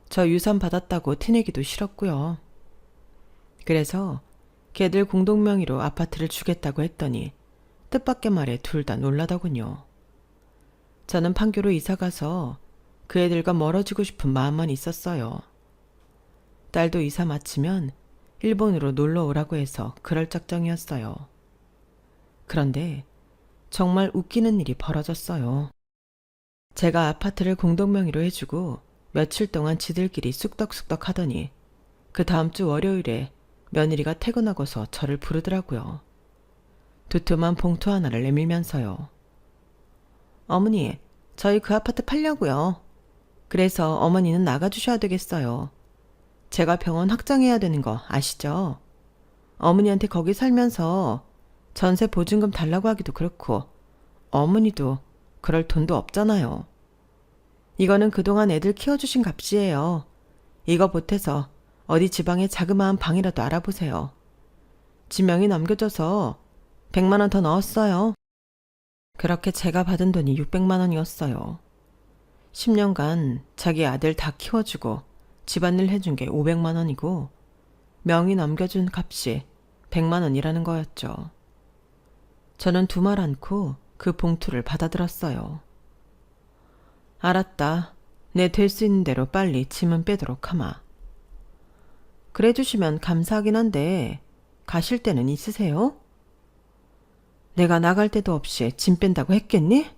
저 유산 받았다고 티내기도 싫었고요. 그래서 걔들 공동명의로 아파트를 주겠다고 했더니 뜻밖의 말에 둘 다 놀라더군요. 저는 판교로 이사가서 그 애들과 멀어지고 싶은 마음만 있었어요. 딸도 이사 마치면 일본으로 놀러 오라고 해서 그럴 작정이었어요. 그런데 정말 웃기는 일이 벌어졌어요. 제가 아파트를 공동명의로 해주고 며칠 동안 지들끼리 쑥덕쑥덕 하더니 그 다음 주 월요일에 며느리가 퇴근하고서 저를 부르더라고요. 두툼한 봉투 하나를 내밀면서요. 어머니, 저희 그 아파트 팔려고요. 그래서 어머니는 나가주셔야 되겠어요. 제가 병원 확장해야 되는 거 아시죠? 어머니한테 거기 살면서 전세 보증금 달라고 하기도 그렇고 어머니도 그럴 돈도 없잖아요. 이거는 그동안 애들 키워주신 값이에요. 이거 보태서 어디 지방에 자그마한 방이라도 알아보세요. 지명이 넘겨져서 100만 원 더 넣었어요. 그렇게 제가 받은 돈이 600만 원이었어요. 10년간 자기 아들 다 키워주고 집안일 해준 게 500만 원이고 명의 넘겨준 값이 100만 원이라는 거였죠. 저는 두말 않고 그 봉투를 받아들었어요. 알았다. 내 될 수 있는 대로 빨리 짐은 빼도록 하마. 그래 주시면 감사하긴 한데 가실 때는 있으세요? 내가 나갈 데도 없이 짐 뺀다고 했겠니?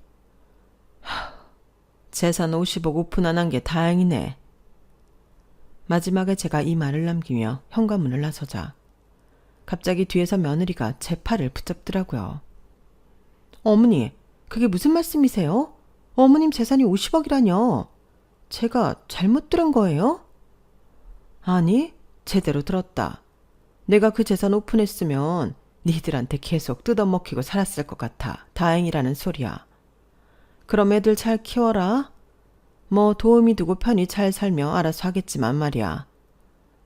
재산 50억 오픈 안 한 게 다행이네. 마지막에 제가 이 말을 남기며 현관문을 나서자 갑자기 뒤에서 며느리가 제 팔을 붙잡더라고요. 어머니, 그게 무슨 말씀이세요? 어머님 재산이 50억이라뇨. 제가 잘못 들은 거예요? 아니, 제대로 들었다. 내가 그 재산 오픈했으면 니들한테 계속 뜯어먹히고 살았을 것 같아. 다행이라는 소리야. 그럼 애들 잘 키워라. 뭐 도움이 두고 편히 잘 살며 알아서 하겠지만 말이야.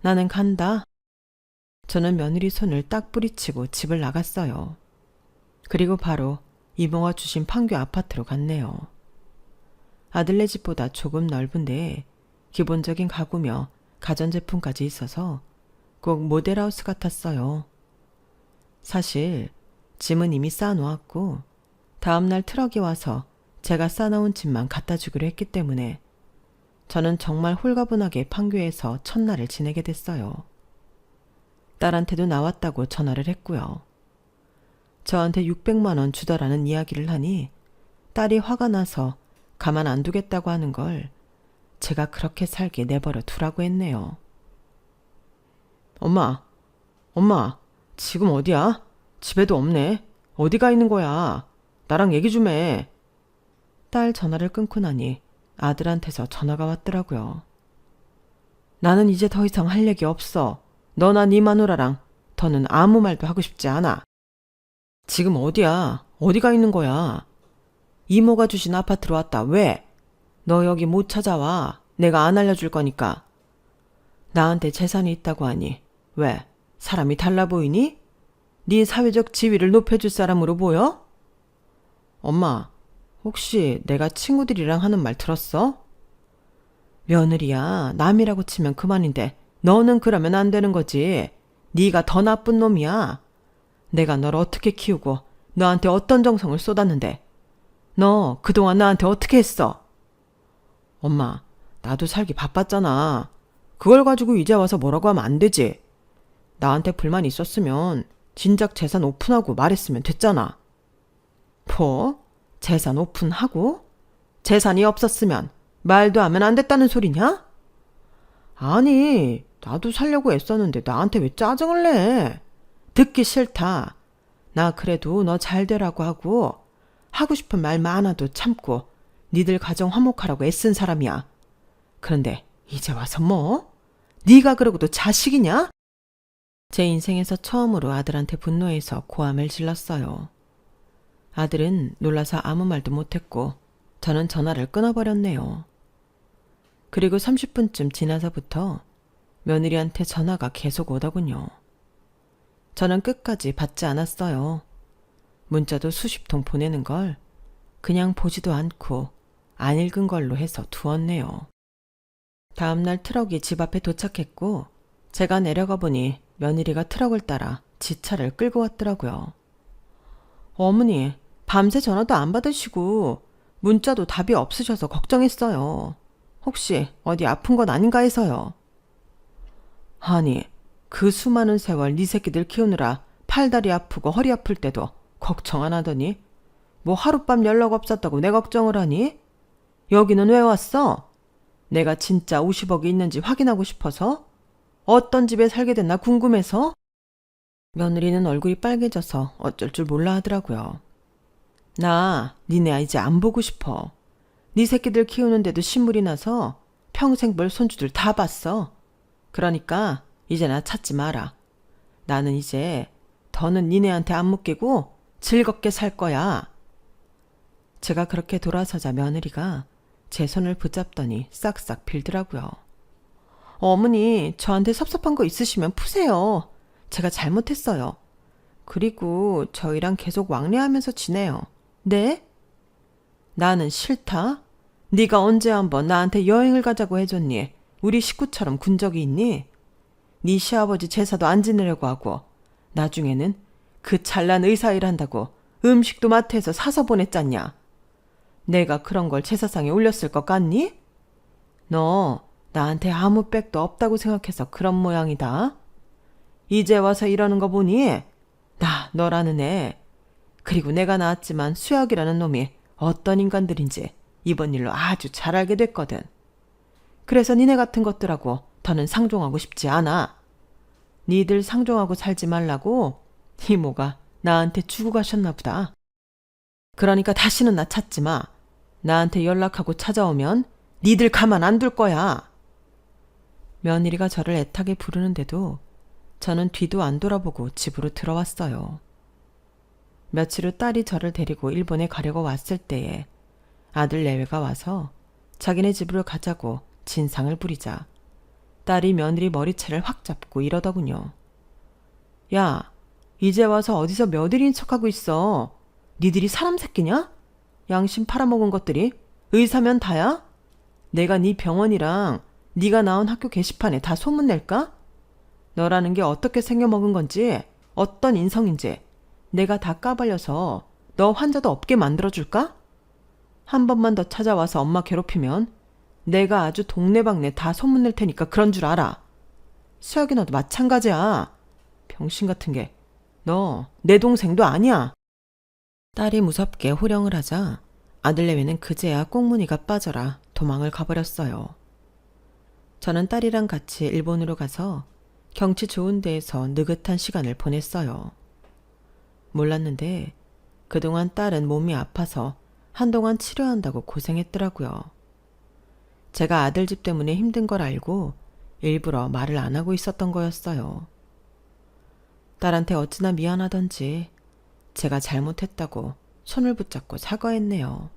나는 간다. 저는 며느리 손을 딱 뿌리치고 집을 나갔어요. 그리고 바로 이모가 주신 판교 아파트로 갔네요. 아들네 집보다 조금 넓은데 기본적인 가구며 가전제품까지 있어서 꼭 모델하우스 같았어요. 사실 짐은 이미 쌓아놓았고 다음날 트럭이 와서 제가 싸놓은 짐만 갖다 주기로 했기 때문에 저는 정말 홀가분하게 판교에서 첫날을 지내게 됐어요. 딸한테도 나왔다고 전화를 했고요. 저한테 600만 원 주더라는 이야기를 하니 딸이 화가 나서 가만 안 두겠다고 하는 걸 제가 그렇게 살게 내버려 두라고 했네요. 엄마, 지금 어디야? 집에도 없네. 어디가 있는 거야? 나랑 얘기 좀 해. 딸 전화를 끊고 나니 아들한테서 전화가 왔더라고요. 나는 이제 더 이상 할 얘기 없어. 너나 네 마누라랑 더는 아무 말도 하고 싶지 않아. 지금 어디야? 어디가 있는 거야? 이모가 주신 아파트로 왔다. 왜? 너 여기 못 찾아와. 내가 안 알려줄 거니까. 나한테 재산이 있다고 하니 왜? 사람이 달라 보이니? 네 사회적 지위를 높여줄 사람으로 보여? 엄마, 혹시 내가 친구들이랑 하는 말 들었어? 며느리야, 남이라고 치면 그만인데 너는 그러면 안 되는 거지. 네가 더 나쁜 놈이야. 내가 널 어떻게 키우고 너한테 어떤 정성을 쏟았는데 너 그동안 나한테 어떻게 했어? 엄마, 나도 살기 바빴잖아. 그걸 가지고 이제 와서 뭐라고 하면 안 되지. 나한테 불만 있었으면 진작 재산 오픈하고 말했으면 됐잖아. 뭐? 재산 오픈하고? 재산이 없었으면 말도 하면 안 됐다는 소리냐? 아니, 나도 살려고 애썼는데 나한테 왜 짜증을 내? 듣기 싫다. 나 그래도 너 잘 되라고 하고 싶은 말 많아도 참고 니들 가정 화목하라고 애쓴 사람이야. 그런데 이제 와서 뭐? 네가 그러고도 자식이냐? 제 인생에서 처음으로 아들한테 분노해서 고함을 질렀어요. 아들은 놀라서 아무 말도 못했고 저는 전화를 끊어버렸네요. 그리고 30분쯤 지나서부터 며느리한테 전화가 계속 오더군요. 저는 끝까지 받지 않았어요. 문자도 수십 통 보내는 걸 그냥 보지도 않고 안 읽은 걸로 해서 두었네요. 다음날 트럭이 집 앞에 도착했고 제가 내려가 보니 며느리가 트럭을 따라 지 차를 끌고 왔더라고요. 어머니, 밤새 전화도 안 받으시고 문자도 답이 없으셔서 걱정했어요. 혹시 어디 아픈 건 아닌가 해서요. 아니, 그 수많은 세월 네 새끼들 키우느라 팔다리 아프고 허리 아플 때도 걱정 안 하더니 뭐 하룻밤 연락 없었다고 내 걱정을 하니? 여기는 왜 왔어? 내가 진짜 50억이 있는지 확인하고 싶어서? 어떤 집에 살게 됐나 궁금해서? 며느리는 얼굴이 빨개져서 어쩔 줄 몰라 하더라고요. 나 니네 이제 안 보고 싶어. 네 새끼들 키우는데도 신물이 나서 평생 볼 손주들 다 봤어. 그러니까 이제 나 찾지 마라. 나는 이제 더는 니네한테 안 묶이고 즐겁게 살 거야. 제가 그렇게 돌아서자 며느리가 제 손을 붙잡더니 싹싹 빌더라고요. 어머니, 저한테 섭섭한 거 있으시면 푸세요. 제가 잘못했어요. 그리고 저희랑 계속 왕래하면서 지내요. 네? 나는 싫다? 네가 언제 한번 나한테 여행을 가자고 해줬니? 우리 식구처럼 군 적이 있니? 네 시아버지 제사도 안 지내려고 하고 나중에는 그 잘난 의사 일한다고 음식도 마트에서 사서 보냈잖냐? 내가 그런 걸 제사상에 올렸을 것 같니? 너 나한테 아무 빽도 없다고 생각해서 그런 모양이다. 이제 와서 이러는 거 보니 나 너라는 애 그리고 내가 낳았지만 수혁이라는 놈이 어떤 인간들인지 이번 일로 아주 잘 알게 됐거든. 그래서 니네 같은 것들하고 더는 상종하고 싶지 않아. 니들 상종하고 살지 말라고 이모가 나한테 주고 가셨나 보다. 그러니까 다시는 나 찾지 마. 나한테 연락하고 찾아오면 니들 가만 안 둘 거야. 며느리가 저를 애타게 부르는데도 저는 뒤도 안 돌아보고 집으로 들어왔어요. 며칠 후 딸이 저를 데리고 일본에 가려고 왔을 때에 아들 내외가 와서 자기네 집으로 가자고 진상을 부리자 딸이 며느리 머리채를 확 잡고 이러더군요. 야, 이제 와서 어디서 며느리인 척하고 있어. 니들이 사람 새끼냐? 양심 팔아먹은 것들이 의사면 다야? 내가 네 병원이랑 네가 나온 학교 게시판에 다 소문낼까? 너라는 게 어떻게 생겨먹은 건지 어떤 인성인지 내가 다 까발려서 너 환자도 없게 만들어줄까? 한 번만 더 찾아와서 엄마 괴롭히면 내가 아주 동네방네 다 소문낼 테니까 그런 줄 알아. 수혁이 너도 마찬가지야. 병신 같은 게. 너 내 동생도 아니야. 딸이 무섭게 호령을 하자 아들내외는 그제야 꽁무니가 빠져라 도망을 가버렸어요. 저는 딸이랑 같이 일본으로 가서 경치 좋은 데에서 느긋한 시간을 보냈어요. 몰랐는데 그동안 딸은 몸이 아파서 한동안 치료한다고 고생했더라고요. 제가 아들 집 때문에 힘든 걸 알고 일부러 말을 안 하고 있었던 거였어요. 딸한테 어찌나 미안하던지 제가 잘못했다고 손을 붙잡고 사과했네요.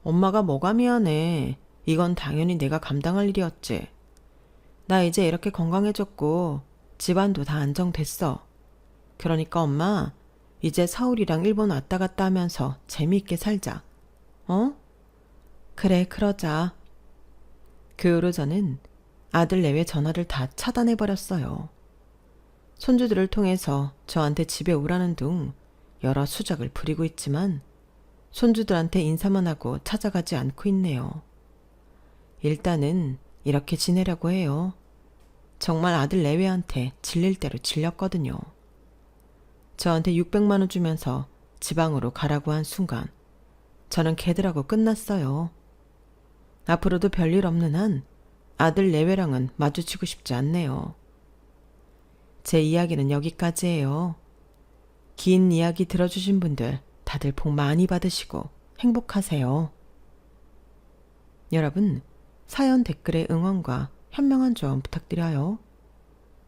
엄마가 뭐가 미안해. 이건 당연히 내가 감당할 일이었지. 나 이제 이렇게 건강해졌고 집안도 다 안정됐어. 그러니까 엄마 이제 서울이랑 일본 왔다 갔다 하면서 재미있게 살자. 어? 그래 그러자. 그 후로 저는 아들 내외 전화를 다 차단해버렸어요. 손주들을 통해서 저한테 집에 오라는 둥 여러 수작을 부리고 있지만 손주들한테 인사만 하고 찾아가지 않고 있네요. 일단은 이렇게 지내려고 해요. 정말 아들 내외한테 질릴 대로 질렸거든요. 저한테 600만 원 주면서 지방으로 가라고 한 순간 저는 걔들하고 끝났어요. 앞으로도 별일 없는 한 아들 내외랑은 마주치고 싶지 않네요. 제 이야기는 여기까지예요. 긴 이야기 들어주신 분들 다들 복 많이 받으시고 행복하세요. 여러분, 사연 댓글에 응원과 현명한 조언 부탁드려요.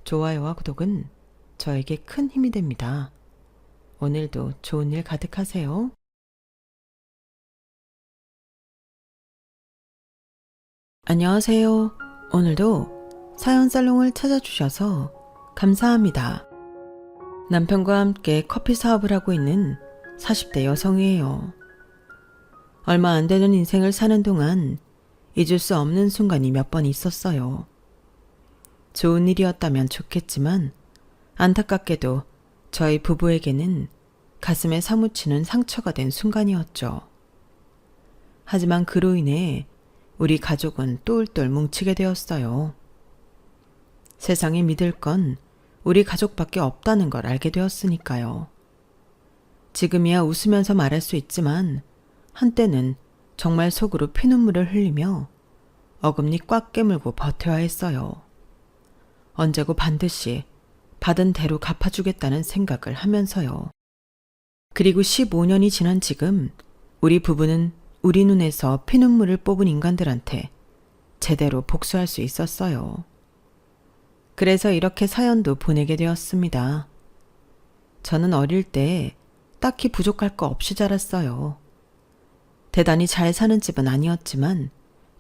좋아요와 구독은 저에게 큰 힘이 됩니다. 오늘도 좋은 일 가득하세요. 안녕하세요. 오늘도 사연 살롱을 찾아주셔서 감사합니다. 남편과 함께 커피 사업을 하고 있는 40대 여성이에요. 얼마 안 되는 인생을 사는 동안 잊을 수 없는 순간이 몇 번 있었어요. 좋은 일이었다면 좋겠지만 안타깝게도 저희 부부에게는 가슴에 사무치는 상처가 된 순간이었죠. 하지만 그로 인해 우리 가족은 똘똘 뭉치게 되었어요. 세상에 믿을 건 우리 가족밖에 없다는 걸 알게 되었으니까요. 지금이야 웃으면서 말할 수 있지만 한때는 정말 속으로 피눈물을 흘리며 어금니 꽉 깨물고 버텨야 했어요. 언제고 반드시 받은 대로 갚아주겠다는 생각을 하면서요. 그리고 15년이 지난 지금 우리 부부는 우리 눈에서 피눈물을 뽑은 인간들한테 제대로 복수할 수 있었어요. 그래서 이렇게 사연도 보내게 되었습니다. 저는 어릴 때 딱히 부족할 거 없이 자랐어요. 대단히 잘 사는 집은 아니었지만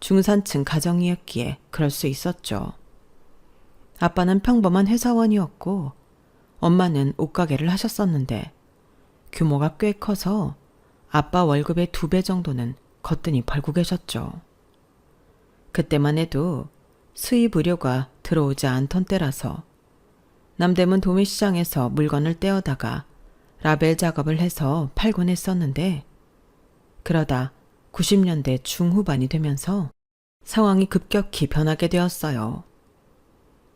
중산층 가정이었기에 그럴 수 있었죠. 아빠는 평범한 회사원이었고 엄마는 옷가게를 하셨었는데 규모가 꽤 커서 아빠 월급의 2배 정도는 거뜬히 벌고 계셨죠. 그때만 해도 수입 의료가 들어오지 않던 때라서 남대문 도매시장에서 물건을 떼어다가 라벨 작업을 해서 팔곤 했었는데 그러다 90년대 중후반이 되면서 상황이 급격히 변하게 되었어요.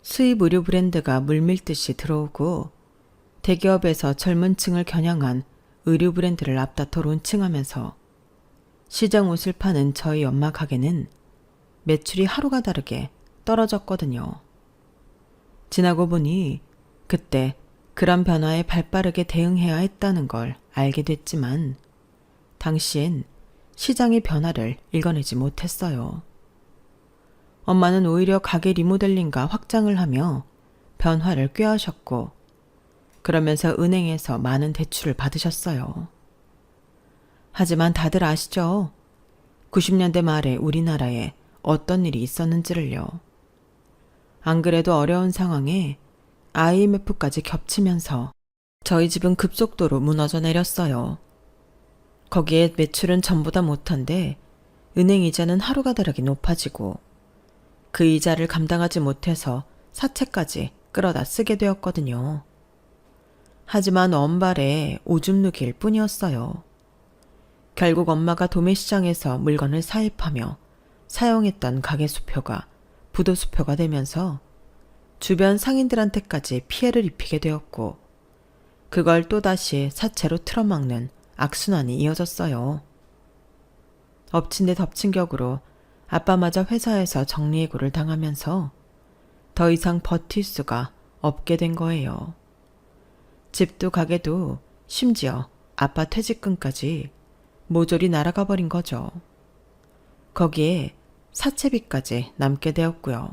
수입 의류 브랜드가 물밀듯이 들어오고 대기업에서 젊은 층을 겨냥한 의류 브랜드를 앞다퉈 론칭하면서 시장 옷을 파는 저희 엄마 가게는 매출이 하루가 다르게 떨어졌거든요. 지나고 보니 그때 그런 변화에 발빠르게 대응해야 했다는 걸 알게 됐지만 당시엔 시장의 변화를 읽어내지 못했어요. 엄마는 오히려 가게 리모델링과 확장을 하며 변화를 꾀하셨고 그러면서 은행에서 많은 대출을 받으셨어요. 하지만 다들 아시죠? 90년대 말에 우리나라에 어떤 일이 있었는지를요. 안 그래도 어려운 상황에 IMF까지 겹치면서 저희 집은 급속도로 무너져 내렸어요. 거기에 매출은 전보다 못한데 은행 이자는 하루가 다르게 높아지고 그 이자를 감당하지 못해서 사채까지 끌어다 쓰게 되었거든요. 하지만 원발에 오줌 누기일 뿐이었어요. 결국 엄마가 도매시장에서 물건을 사입하며 사용했던 가게 수표가 부도 수표가 되면서 주변 상인들한테까지 피해를 입히게 되었고 그걸 또다시 사채로 틀어막는 악순환이 이어졌어요. 엎친 데 덮친 격으로 아빠마저 회사에서 정리해고를 당하면서 더 이상 버틸 수가 없게 된 거예요. 집도 가게도 심지어 아빠 퇴직금까지 모조리 날아가 버린 거죠. 거기에 사채비까지 남게 되었고요.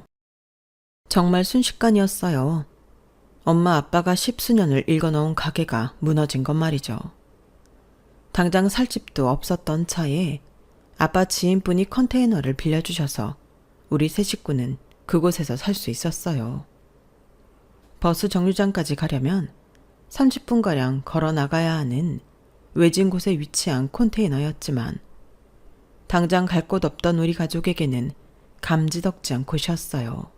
정말 순식간이었어요. 엄마 아빠가 10수년을 일궈놓은 가게가 무너진 것 말이죠. 당장 살 집도 없었던 차에 아빠 지인분이 컨테이너를 빌려주셔서 우리 세 식구는 그곳에서 살 수 있었어요. 버스 정류장까지 가려면 30분가량 걸어 나가야 하는 외진 곳에 위치한 컨테이너였지만 당장 갈 곳 없던 우리 가족에게는 감지덕지한 곳이었어요.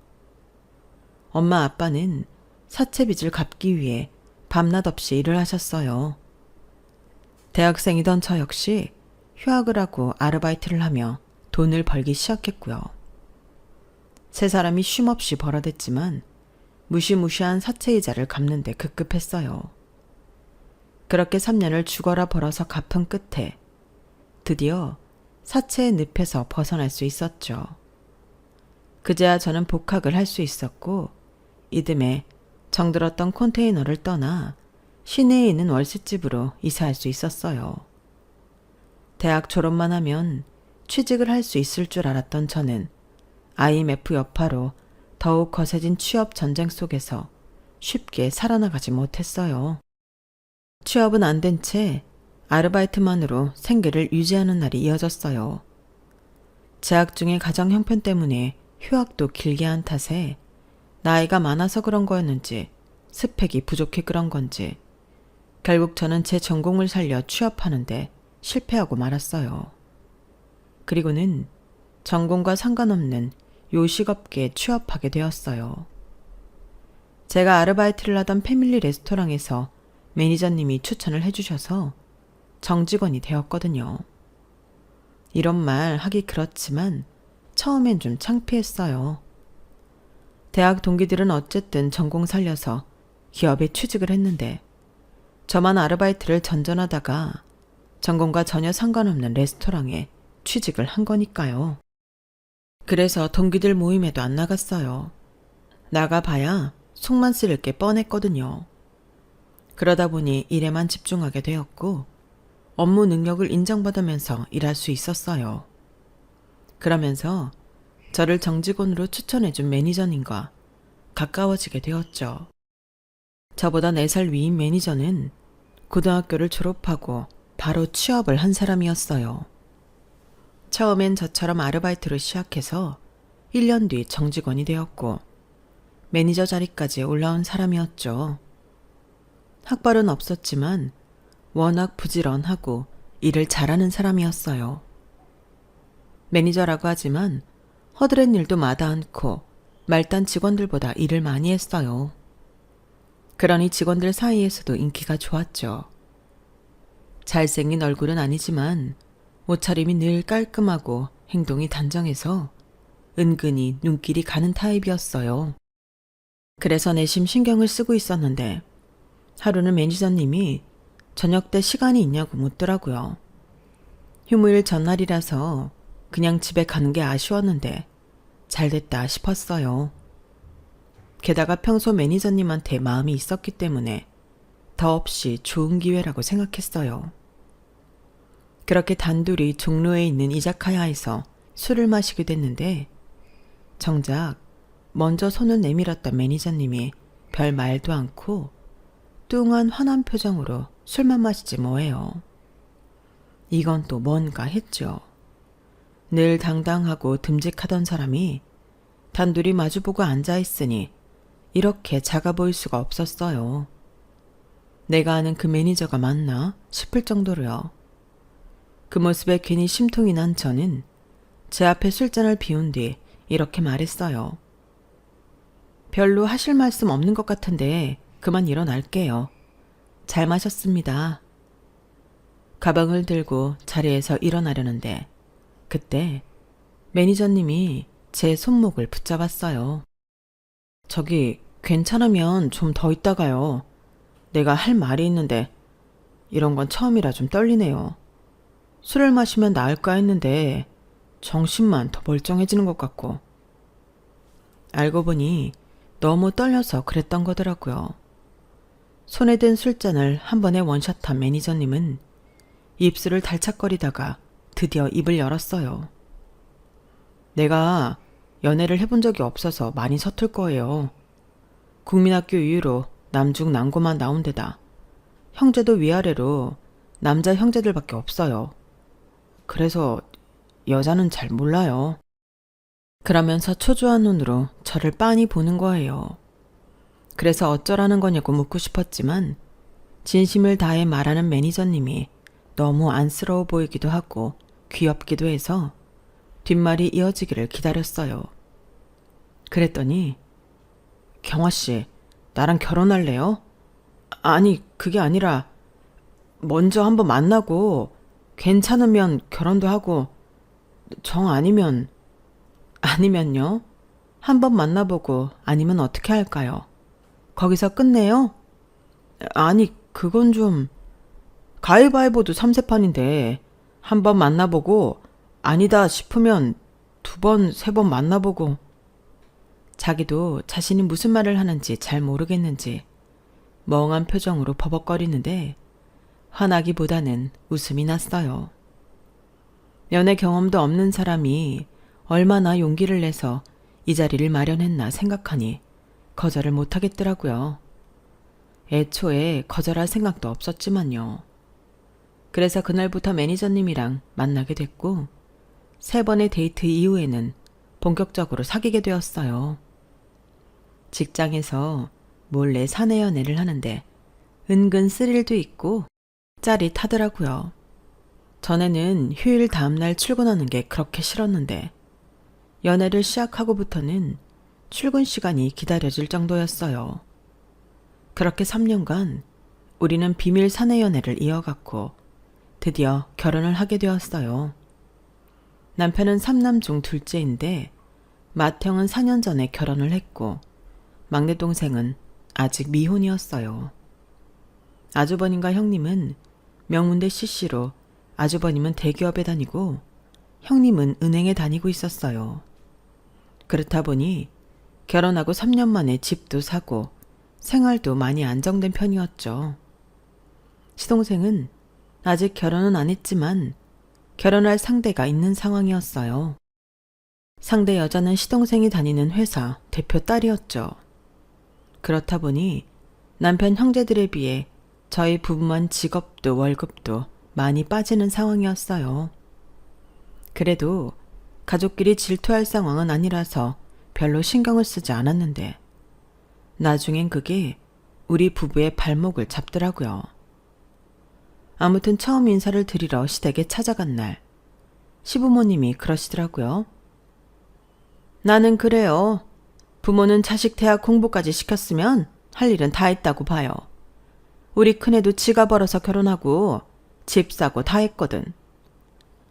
엄마 아빠는 사채빚을 갚기 위해 밤낮 없이 일을 하셨어요. 대학생이던 저 역시 휴학을 하고 아르바이트를 하며 돈을 벌기 시작했고요. 세 사람이 쉼없이 벌어댔지만 무시무시한 사채이자를 갚는 데 급급했어요. 그렇게 3년을 죽어라 벌어서 갚은 끝에 드디어 사채의 늪에서 벗어날 수 있었죠. 그제야 저는 복학을 할 수 있었고 이듬해 정들었던 컨테이너를 떠나 시내에 있는 월세집으로 이사할 수 있었어요. 대학 졸업만 하면 취직을 할 수 있을 줄 알았던 저는 IMF 여파로 더욱 거세진 취업 전쟁 속에서 쉽게 살아나가지 못했어요. 취업은 안 된 채 아르바이트만으로 생계를 유지하는 날이 이어졌어요. 재학 중에 가정 형편 때문에 휴학도 길게 한 탓에 나이가 많아서 그런 거였는지 스펙이 부족해 그런 건지 결국 저는 제 전공을 살려 취업하는데 실패하고 말았어요. 그리고는 전공과 상관없는 요식업계에 취업하게 되었어요. 제가 아르바이트를 하던 패밀리 레스토랑에서 매니저님이 추천을 해주셔서 정직원이 되었거든요. 이런 말 하기 그렇지만 처음엔 좀 창피했어요. 대학 동기들은 어쨌든 전공 살려서 기업에 취직을 했는데 저만 아르바이트를 전전하다가 전공과 전혀 상관없는 레스토랑에 취직을 한 거니까요. 그래서 동기들 모임에도 안 나갔어요. 나가봐야 속만 쓰릴 게 뻔했거든요. 그러다 보니 일에만 집중하게 되었고 업무 능력을 인정받으면서 일할 수 있었어요. 그러면서 저를 정직원으로 추천해준 매니저님과 가까워지게 되었죠. 저보다 4살 위인 매니저는 고등학교를 졸업하고 바로 취업을 한 사람이었어요. 처음엔 저처럼 아르바이트로 시작해서 1년 뒤 정직원이 되었고 매니저 자리까지 올라온 사람이었죠. 학벌은 없었지만 워낙 부지런하고 일을 잘하는 사람이었어요. 매니저라고 하지만 허드렛 일도 마다 않고 말단 직원들보다 일을 많이 했어요. 그러니 직원들 사이에서도 인기가 좋았죠. 잘생긴 얼굴은 아니지만 옷차림이 늘 깔끔하고 행동이 단정해서 은근히 눈길이 가는 타입이었어요. 그래서 내심 신경을 쓰고 있었는데 하루는 매니저님이 저녁 때 시간이 있냐고 묻더라고요. 휴무일 전날이라서 그냥 집에 가는 게 아쉬웠는데 잘됐다 싶었어요. 게다가 평소 매니저님한테 마음이 있었기 때문에 더없이 좋은 기회라고 생각했어요. 그렇게 단둘이 종로에 있는 이자카야에서 술을 마시게 됐는데 정작 먼저 손을 내밀었던 매니저님이 별 말도 않고 뚱한 환한 표정으로 술만 마시지 뭐예요. 이건 또 뭔가 했죠. 늘 당당하고 듬직하던 사람이 단둘이 마주보고 앉아있으니 이렇게 작아 보일 수가 없었어요. 내가 아는 그 매니저가 맞나 싶을 정도로요. 그 모습에 괜히 심통이 난 저는 제 앞에 술잔을 비운 뒤 이렇게 말했어요. 별로 하실 말씀 없는 것 같은데 그만 일어날게요. 잘 마셨습니다. 가방을 들고 자리에서 일어나려는데 그때 매니저님이 제 손목을 붙잡았어요. 저기 괜찮으면 좀 더 있다가요. 내가 할 말이 있는데 이런 건 처음이라 좀 떨리네요. 술을 마시면 나을까 했는데 정신만 더 멀쩡해지는 것 같고. 알고 보니 너무 떨려서 그랬던 거더라고요. 손에 든 술잔을 한 번에 원샷한 매니저님은 입술을 달착거리다가 드디어 입을 열었어요. 내가 연애를 해본 적이 없어서 많이 서툴 거예요. 국민학교 이후로 남중남고만 나온 데다 형제도 위아래로 남자 형제들밖에 없어요. 그래서 여자는 잘 몰라요. 그러면서 초조한 눈으로 저를 빤히 보는 거예요. 그래서 어쩌라는 거냐고 묻고 싶었지만 진심을 다해 말하는 매니저님이 너무 안쓰러워 보이기도 하고 귀엽기도 해서 뒷말이 이어지기를 기다렸어요. 그랬더니 경화씨, 나랑 결혼할래요? 아니, 그게 아니라 먼저 한번 만나고 괜찮으면 결혼도 하고 정 아니면요? 한번 만나보고 아니면 어떻게 할까요? 거기서 끝내요? 아니, 그건 좀 가위바위보도 3세판인데 한번 만나보고 아니다 싶으면 2번, 3번 만나보고. 자기도 자신이 무슨 말을 하는지 잘 모르겠는지 멍한 표정으로 버벅거리는데 화나기보다는 웃음이 났어요. 연애 경험도 없는 사람이 얼마나 용기를 내서 이 자리를 마련했나 생각하니 거절을 못하겠더라고요. 애초에 거절할 생각도 없었지만요. 그래서 그날부터 매니저님이랑 만나게 됐고 3번의 데이트 이후에는 본격적으로 사귀게 되었어요. 직장에서 몰래 사내 연애를 하는데 은근 스릴도 있고 짜릿하더라고요. 전에는 휴일 다음날 출근하는 게 그렇게 싫었는데 연애를 시작하고부터는 출근 시간이 기다려질 정도였어요. 그렇게 3년간 우리는 비밀 사내 연애를 이어갔고 드디어 결혼을 하게 되었어요. 남편은 3남 중 둘째인데 맏형은 4년 전에 결혼을 했고 막내 동생은 아직 미혼이었어요. 아주버님과 형님은 명문대 CC로 아주버님은 대기업에 다니고 형님은 은행에 다니고 있었어요. 그렇다 보니 결혼하고 3년 만에 집도 사고 생활도 많이 안정된 편이었죠. 시동생은 아직 결혼은 안 했지만 결혼할 상대가 있는 상황이었어요. 상대 여자는 시동생이 다니는 회사 대표 딸이었죠. 그렇다 보니 남편 형제들에 비해 저희 부부만 직업도 월급도 많이 빠지는 상황이었어요. 그래도 가족끼리 질투할 상황은 아니라서 별로 신경을 쓰지 않았는데 나중엔 그게 우리 부부의 발목을 잡더라고요. 아무튼 처음 인사를 드리러 시댁에 찾아간 날 시부모님이 그러시더라고요. 나는 그래요. 부모는 자식 대학 공부까지 시켰으면 할 일은 다 했다고 봐요. 우리 큰애도 지가 벌어서 결혼하고 집 사고 다 했거든.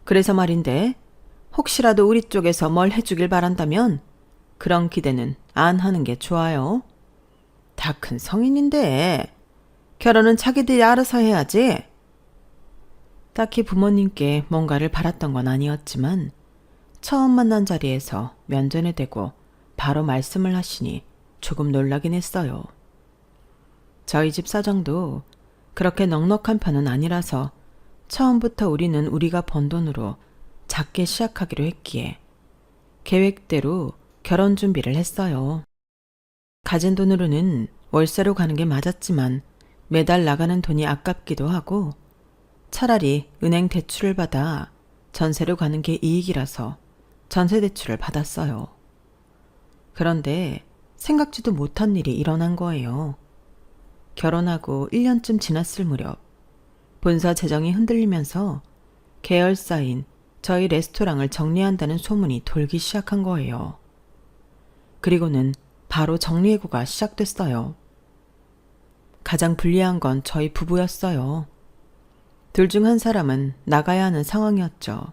그래서 말인데 혹시라도 우리 쪽에서 뭘 해주길 바란다면 그런 기대는 안 하는 게 좋아요. 다 큰 성인인데 결혼은 자기들이 알아서 해야지. 딱히 부모님께 뭔가를 바랐던 건 아니었지만 처음 만난 자리에서 면전에 대고 바로 말씀을 하시니 조금 놀라긴 했어요. 저희 집 사정도 그렇게 넉넉한 편은 아니라서 처음부터 우리는 우리가 번 돈으로 작게 시작하기로 했기에 계획대로 결혼 준비를 했어요. 가진 돈으로는 월세로 가는 게 맞았지만 매달 나가는 돈이 아깝기도 하고 차라리 은행 대출을 받아 전세로 가는 게 이익이라서 전세 대출을 받았어요. 그런데 생각지도 못한 일이 일어난 거예요. 결혼하고 1년쯤 지났을 무렵 본사 재정이 흔들리면서 계열사인 저희 레스토랑을 정리한다는 소문이 돌기 시작한 거예요. 그리고는 바로 정리해고가 시작됐어요. 가장 불리한 건 저희 부부였어요. 둘 중 한 사람은 나가야 하는 상황이었죠.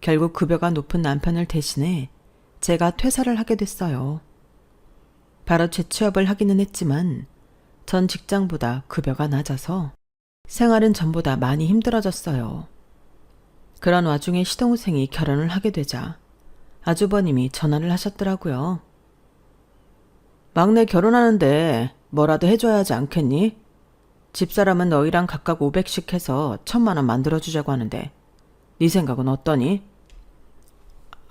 결국 급여가 높은 남편을 대신해 제가 퇴사를 하게 됐어요. 바로 재취업을 하기는 했지만 전 직장보다 급여가 낮아서 생활은 전보다 많이 힘들어졌어요. 그런 와중에 시동생이 결혼을 하게 되자 아주버님이 전화를 하셨더라고요. 막내 결혼하는데 뭐라도 해줘야 하지 않겠니? 집사람은 너희랑 각각 500씩 해서 1000만 원 만들어주자고 하는데 네 생각은 어떠니?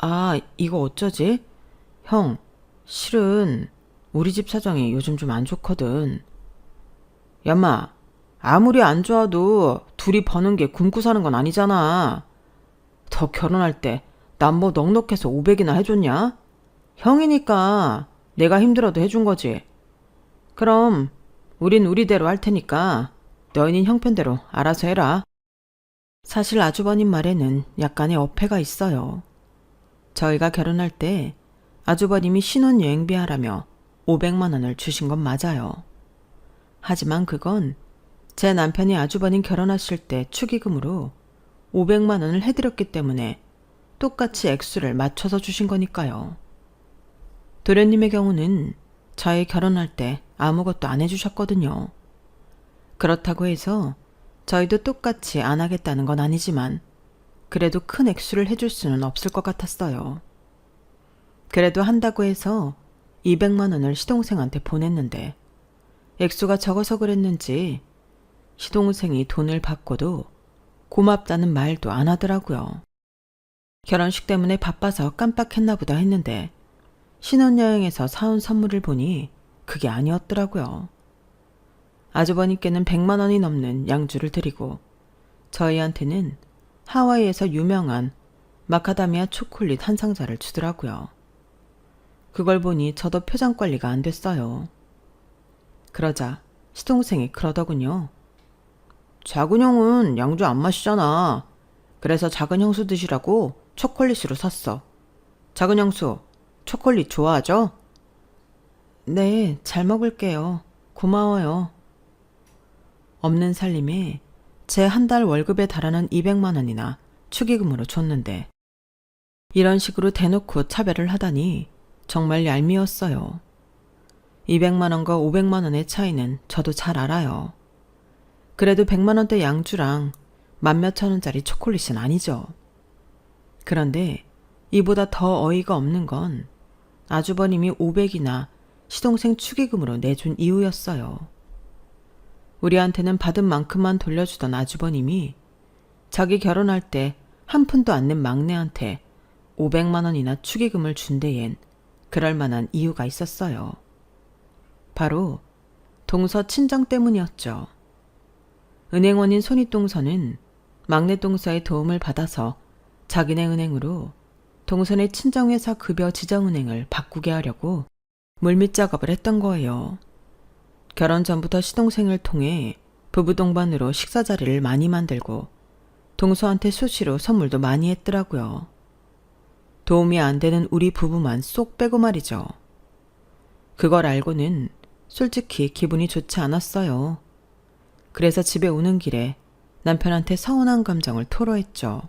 아, 이거 어쩌지? 형, 실은 우리 집 사정이 요즘 좀 안 좋거든. 야마, 아무리 안 좋아도 둘이 버는 게 굶고 사는 건 아니잖아. 더 결혼할 때 난 뭐 넉넉해서 500이나 해줬냐? 형이니까 내가 힘들어도 해준 거지. 그럼 우린 우리대로 할 테니까 너희는 형편대로 알아서 해라. 사실 아주버님 말에는 약간의 어폐가 있어요. 저희가 결혼할 때 아주버님이 신혼여행비 하라며 500만 원을 주신 건 맞아요. 하지만 그건 제 남편이 아주버님 결혼하실 때 축의금으로 500만 원을 해드렸기 때문에 똑같이 액수를 맞춰서 주신 거니까요. 도련님의 경우는 저희 결혼할 때 아무것도 안 해주셨거든요. 그렇다고 해서 저희도 똑같이 안 하겠다는 건 아니지만 그래도 큰 액수를 해줄 수는 없을 것 같았어요. 그래도 한다고 해서 200만 원을 시동생한테 보냈는데 액수가 적어서 그랬는지 시동생이 돈을 받고도 고맙다는 말도 안 하더라고요. 결혼식 때문에 바빠서 깜빡했나 보다 했는데 신혼여행에서 사온 선물을 보니 그게 아니었더라고요. 아주버님께는 100만 원이 넘는 양주를 드리고 저희한테는 하와이에서 유명한 마카다미아 초콜릿 한 상자를 주더라고요. 그걸 보니 저도 표정 관리가 안 됐어요. 그러자 시동생이 그러더군요. 작은 형은 양주 안 마시잖아. 그래서 작은 형수 드시라고 초콜릿으로 샀어. 작은 형수, 초콜릿 좋아하죠? 네, 잘 먹을게요. 고마워요. 없는 살림에 제 한 달 월급에 달하는 200만 원이나 축의금으로 줬는데 이런 식으로 대놓고 차별을 하다니 정말 얄미웠어요. 200만 원과 500만 원의 차이는 저도 잘 알아요. 그래도 100만 원대 양주랑 만 몇천 원짜리 초콜릿은 아니죠. 그런데 이보다 더 어이가 없는 건 아주버님이 500이나 시동생 축의금으로 내준 이유였어요. 우리한테는 받은 만큼만 돌려주던 아주버님이 자기 결혼할 때 한 푼도 안 낸 막내한테 500만 원이나 축의금을 준 데엔 그럴 만한 이유가 있었어요. 바로 동서 친정 때문이었죠. 은행원인 손윗동서는 막내 동서의 도움을 받아서 자기네 은행으로 동선의 친정회사 급여 지정은행을 바꾸게 하려고 물밑 작업을 했던 거예요. 결혼 전부터 시동생을 통해 부부 동반으로 식사 자리를 많이 만들고 동서한테 수시로 선물도 많이 했더라고요. 도움이 안 되는 우리 부부만 쏙 빼고 말이죠. 그걸 알고는 솔직히 기분이 좋지 않았어요. 그래서 집에 오는 길에 남편한테 서운한 감정을 토로했죠.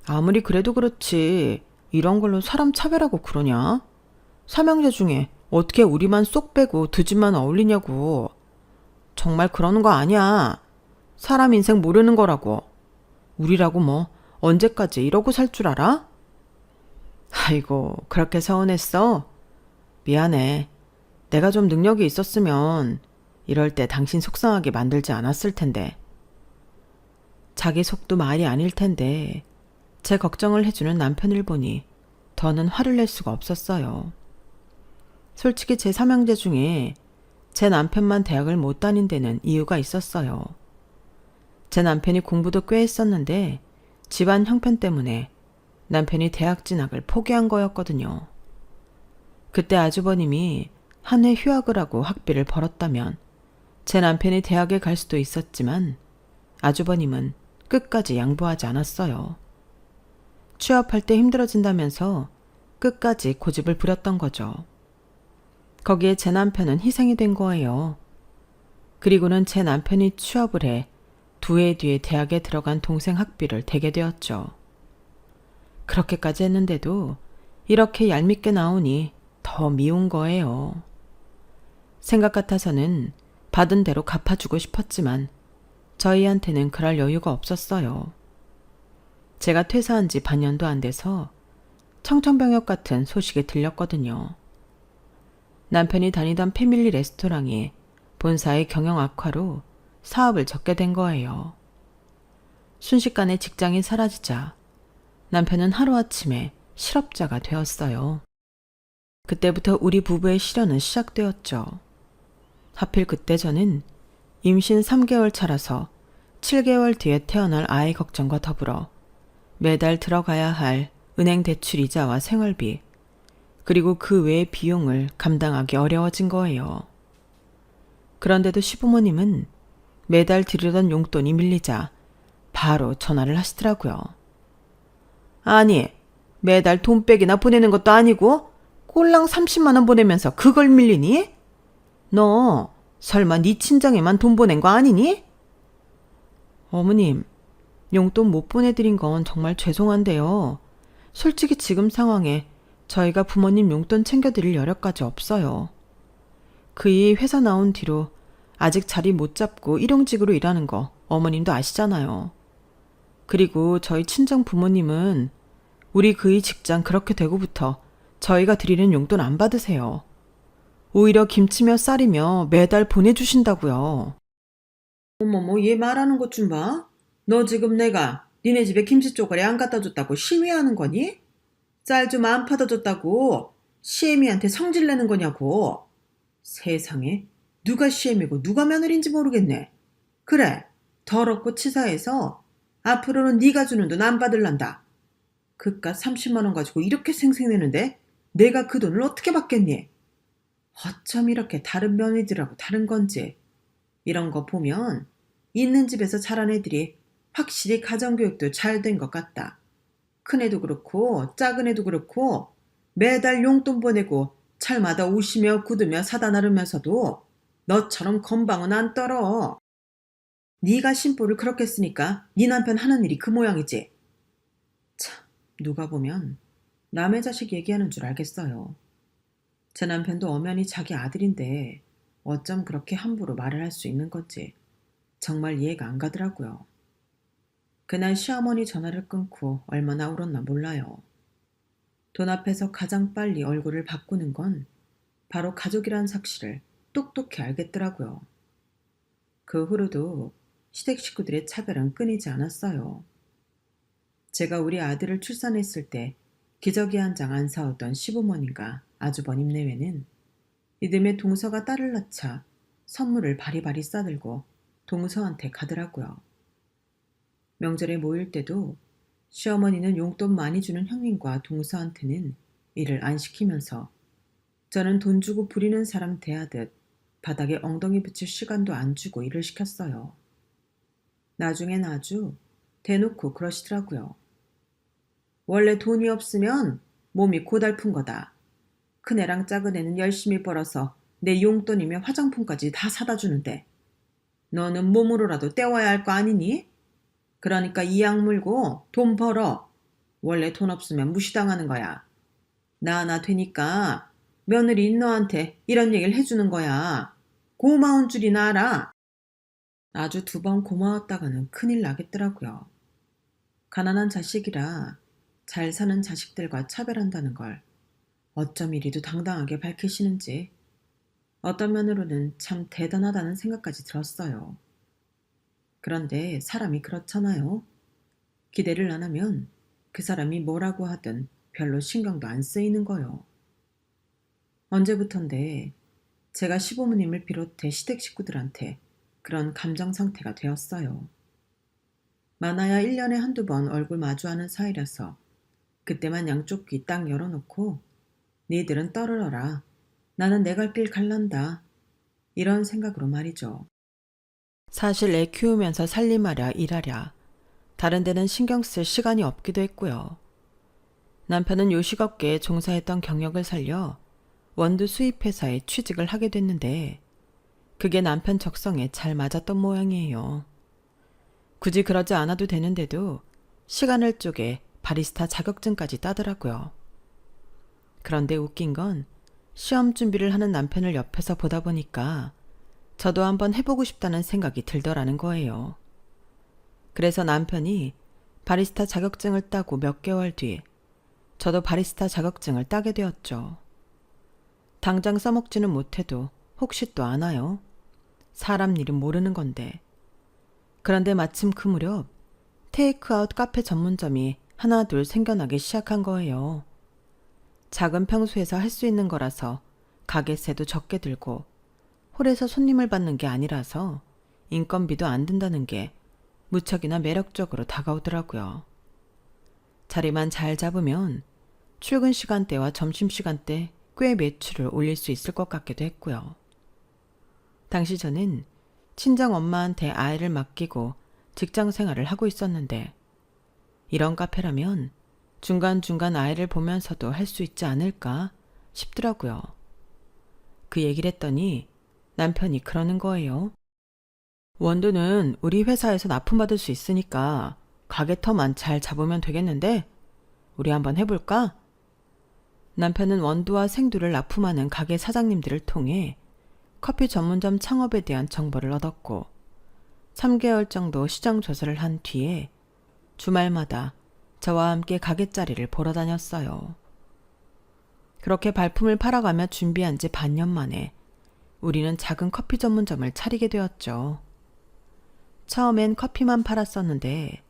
아무리 그래도 그렇지 이런 걸로 사람 차별하고 그러냐? 삼형제 중에 어떻게 우리만 쏙 빼고 두 집만 어울리냐고. 정말 그러는 거 아니야. 사람 인생 모르는 거라고. 우리라고 뭐 언제까지 이러고 살 줄 알아? 아이고 그렇게 서운했어? 미안해. 내가 좀 능력이 있었으면 이럴 때 당신 속상하게 만들지 않았을 텐데. 자기 속도 말이 아닐 텐데 제 걱정을 해주는 남편을 보니 더는 화를 낼 수가 없었어요. 솔직히 제 삼형제 중에 제 남편만 대학을 못 다닌 데는 이유가 있었어요. 제 남편이 공부도 꽤 했었는데 집안 형편 때문에 남편이 대학 진학을 포기한 거였거든요. 그때 아주버님이 한 해 휴학을 하고 학비를 벌었다면 제 남편이 대학에 갈 수도 있었지만 아주버님은 끝까지 양보하지 않았어요. 취업할 때 힘들어진다면서 끝까지 고집을 부렸던 거죠. 거기에 제 남편은 희생이 된 거예요. 그리고는 제 남편이 취업을 해 두 해 뒤에 대학에 들어간 동생 학비를 대게 되었죠. 그렇게까지 했는데도 이렇게 얄밉게 나오니 더 미운 거예요. 생각 같아서는 받은 대로 갚아주고 싶었지만 저희한테는 그럴 여유가 없었어요. 제가 퇴사한 지 반년도 안 돼서 청천벽력 같은 소식이 들렸거든요. 남편이 다니던 패밀리 레스토랑이 본사의 경영 악화로 사업을 접게 된 거예요. 순식간에 직장이 사라지자 남편은 하루아침에 실업자가 되었어요. 그때부터 우리 부부의 시련은 시작되었죠. 하필 그때 저는 임신 3개월 차라서 7개월 뒤에 태어날 아이 걱정과 더불어 매달 들어가야 할 은행 대출 이자와 생활비, 그리고 그 외의 비용을 감당하기 어려워진 거예요. 그런데도 시부모님은 매달 드리던 용돈이 밀리자 바로 전화를 하시더라고요. 아니, 매달 돈백이나 보내는 것도 아니고 꼴랑 30만 원 보내면서 그걸 밀리니? 너 설마 네 친정에만 돈 보낸 거 아니니? 어머님, 용돈 못 보내드린 건 정말 죄송한데요. 솔직히 지금 상황에 저희가 부모님 용돈 챙겨드릴 여력까지 없어요. 그이 회사 나온 뒤로 아직 자리 못 잡고 일용직으로 일하는 거 어머님도 아시잖아요. 그리고 저희 친정 부모님은 우리 그이 직장 그렇게 되고부터 저희가 드리는 용돈 안 받으세요. 오히려 김치며 쌀이며 매달 보내주신다고요. 어머머, 얘 말하는 것 좀 봐. 너 지금 내가 니네 집에 김치 쪼가리 안 갖다 줬다고 시위하는 거니? 쌀 좀 안 파다 줬다고 시애미한테 성질내는 거냐고. 세상에, 누가 시애미고 누가 며느리인지 모르겠네. 그래, 더럽고 치사해서 앞으로는 네가 주는 돈 안 받을란다. 그깟 30만 원 가지고 이렇게 생색내는데 내가 그 돈을 어떻게 받겠니? 어쩜 이렇게 다른 며느리들하고 다른 건지. 이런 거 보면 있는 집에서 자란 애들이 확실히 가정교육도 잘 된 것 같다. 큰애도 그렇고 작은 애도 그렇고 매달 용돈 보내고 철마다 우시며 굳으며 사다 나르면서도 너처럼 건방은 안 떨어. 네가 심보를 그렇게 쓰니까 네 남편 하는 일이 그 모양이지. 참, 누가 보면 남의 자식 얘기하는 줄 알겠어요. 제 남편도 엄연히 자기 아들인데 어쩜 그렇게 함부로 말을 할 수 있는 건지 정말 이해가 안 가더라고요. 그날 시어머니 전화를 끊고 얼마나 울었나 몰라요. 돈 앞에서 가장 빨리 얼굴을 바꾸는 건 바로 가족이란 사실을 똑똑히 알겠더라고요. 그 후로도 시댁 식구들의 차별은 끊이지 않았어요. 제가 우리 아들을 출산했을 때 기저귀 한 장 안 사오던 시부모님과 아주버님 내외는 이듬해 동서가 딸을 낳자 선물을 바리바리 싸들고 동서한테 가더라고요. 명절에 모일 때도 시어머니는 용돈 많이 주는 형님과 동서한테는 일을 안 시키면서 저는 돈 주고 부리는 사람 대하듯 바닥에 엉덩이 붙일 시간도 안 주고 일을 시켰어요. 나중엔 아주 대놓고 그러시더라고요. 원래 돈이 없으면 몸이 고달픈 거다. 큰애랑 작은애는 열심히 벌어서 내 용돈이며 화장품까지 다 사다 주는데 너는 몸으로라도 때워야 할 거 아니니? 그러니까 이 약 물고 돈 벌어. 원래 돈 없으면 무시당하는 거야. 나 하나 되니까 며느리인 너한테 이런 얘기를 해주는 거야. 고마운 줄이나 알아. 아주 2번 고마웠다가는 큰일 나겠더라고요. 가난한 자식이라 잘 사는 자식들과 차별한다는 걸 어쩜 이리도 당당하게 밝히시는지 어떤 면으로는 참 대단하다는 생각까지 들었어요. 그런데 사람이 그렇잖아요. 기대를 안 하면 그 사람이 뭐라고 하든 별로 신경도 안 쓰이는 거요. 언제부턴데 제가 시부모님을 비롯해 시댁 식구들한테 그런 감정 상태가 되었어요. 많아야 1년에 한두 번 얼굴 마주하는 사이라서 그때만 양쪽 귀 딱 열어놓고 니들은 떨어져라. 나는 내 갈 길 갈란다. 이런 생각으로 말이죠. 사실 애 키우면서 살림하랴 일하랴 다른 데는 신경 쓸 시간이 없기도 했고요. 남편은 요식업계에 종사했던 경력을 살려 원두 수입회사에 취직을 하게 됐는데 그게 남편 적성에 잘 맞았던 모양이에요. 굳이 그러지 않아도 되는데도 시간을 쪼개 바리스타 자격증까지 따더라고요. 그런데 웃긴 건 시험 준비를 하는 남편을 옆에서 보다 보니까 저도 한번 해보고 싶다는 생각이 들더라는 거예요. 그래서 남편이 바리스타 자격증을 따고 몇 개월 뒤 저도 바리스타 자격증을 따게 되었죠. 당장 써먹지는 못해도 혹시 또 아나요? 사람 일은 모르는 건데. 그런데 마침 그 무렵 테이크아웃 카페 전문점이 하나둘 생겨나기 시작한 거예요. 작은 평수에서 할 수 있는 거라서 가게세도 적게 들고 홀에서 손님을 받는 게 아니라서 인건비도 안 든다는 게 무척이나 매력적으로 다가오더라고요. 자리만 잘 잡으면 출근 시간대와 점심시간대 꽤 매출을 올릴 수 있을 것 같기도 했고요. 당시 저는 친정 엄마한테 아이를 맡기고 직장 생활을 하고 있었는데 이런 카페라면 중간중간 아이를 보면서도 할 수 있지 않을까 싶더라고요. 그 얘기를 했더니 남편이 그러는 거예요. 원두는 우리 회사에서 납품받을 수 있으니까 가게터만 잘 잡으면 되겠는데 우리 한번 해볼까? 남편은 원두와 생두를 납품하는 가게 사장님들을 통해 커피 전문점 창업에 대한 정보를 얻었고 3개월 정도 시장 조사를 한 뒤에 주말마다 저와 함께 가게 자리를 보러 다녔어요. 그렇게 발품을 팔아가며 준비한 지 반년 만에 우리는 작은 커피 전문점을 차리게 되었죠. 처음엔 커피만 팔았었는데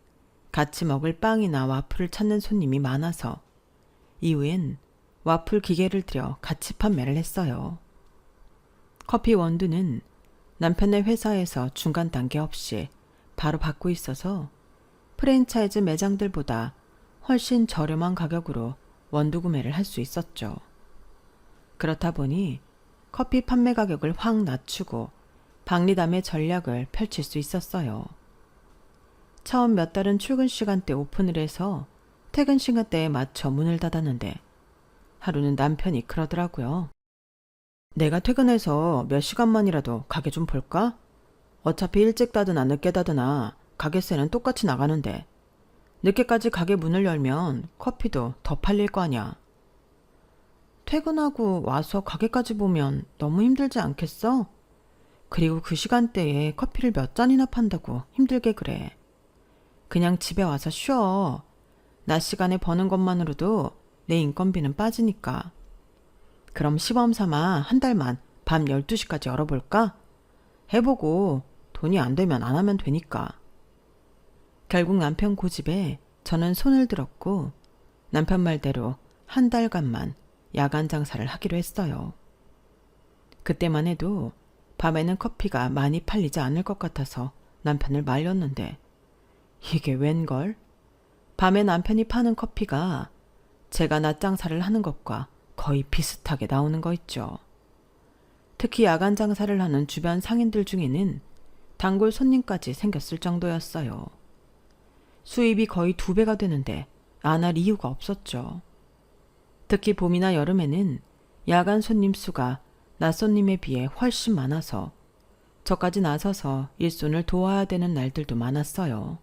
같이 먹을 빵이나 와플을 찾는 손님이 많아서 이후엔 와플 기계를 들여 같이 판매를 했어요. 커피 원두는 남편의 회사에서 중간 단계 없이 바로 받고 있어서 프랜차이즈 매장들보다 훨씬 저렴한 가격으로 원두 구매를 할 수 있었죠. 그렇다 보니 커피 판매 가격을 확 낮추고 박리담의 전략을 펼칠 수 있었어요. 처음 몇 달은 출근 시간대 오픈을 해서 퇴근 시간대에 맞춰 문을 닫았는데 하루는 남편이 그러더라고요. 내가 퇴근해서 몇 시간만이라도 가게 좀 볼까? 어차피 일찍 닫으나 늦게 닫으나 가게세는 똑같이 나가는데 늦게까지 가게 문을 열면 커피도 더 팔릴 거 아냐. 퇴근하고 와서 가게까지 보면 너무 힘들지 않겠어? 그리고 그 시간대에 커피를 몇 잔이나 판다고 힘들게 그래. 그냥 집에 와서 쉬어. 낮 시간에 버는 것만으로도 내 인건비는 빠지니까. 그럼 시범 삼아 한 달만 밤 12시까지 열어볼까? 해보고 돈이 안 되면 안 하면 되니까. 결국 남편 고집에 저는 손을 들었고 남편 말대로 한 달간만 야간 장사를 하기로 했어요. 그때만 해도 밤에는 커피가 많이 팔리지 않을 것 같아서 남편을 말렸는데 이게 웬걸? 밤에 남편이 파는 커피가 제가 낮 장사를 하는 것과 거의 비슷하게 나오는 거 있죠. 특히 야간 장사를 하는 주변 상인들 중에는 단골 손님까지 생겼을 정도였어요. 수입이 거의 2배가 되는데 안 할 이유가 없었죠. 특히 봄이나 여름에는 야간 손님 수가 낮 손님에 비해 훨씬 많아서 저까지 나서서 일손을 도와야 되는 날들도 많았어요.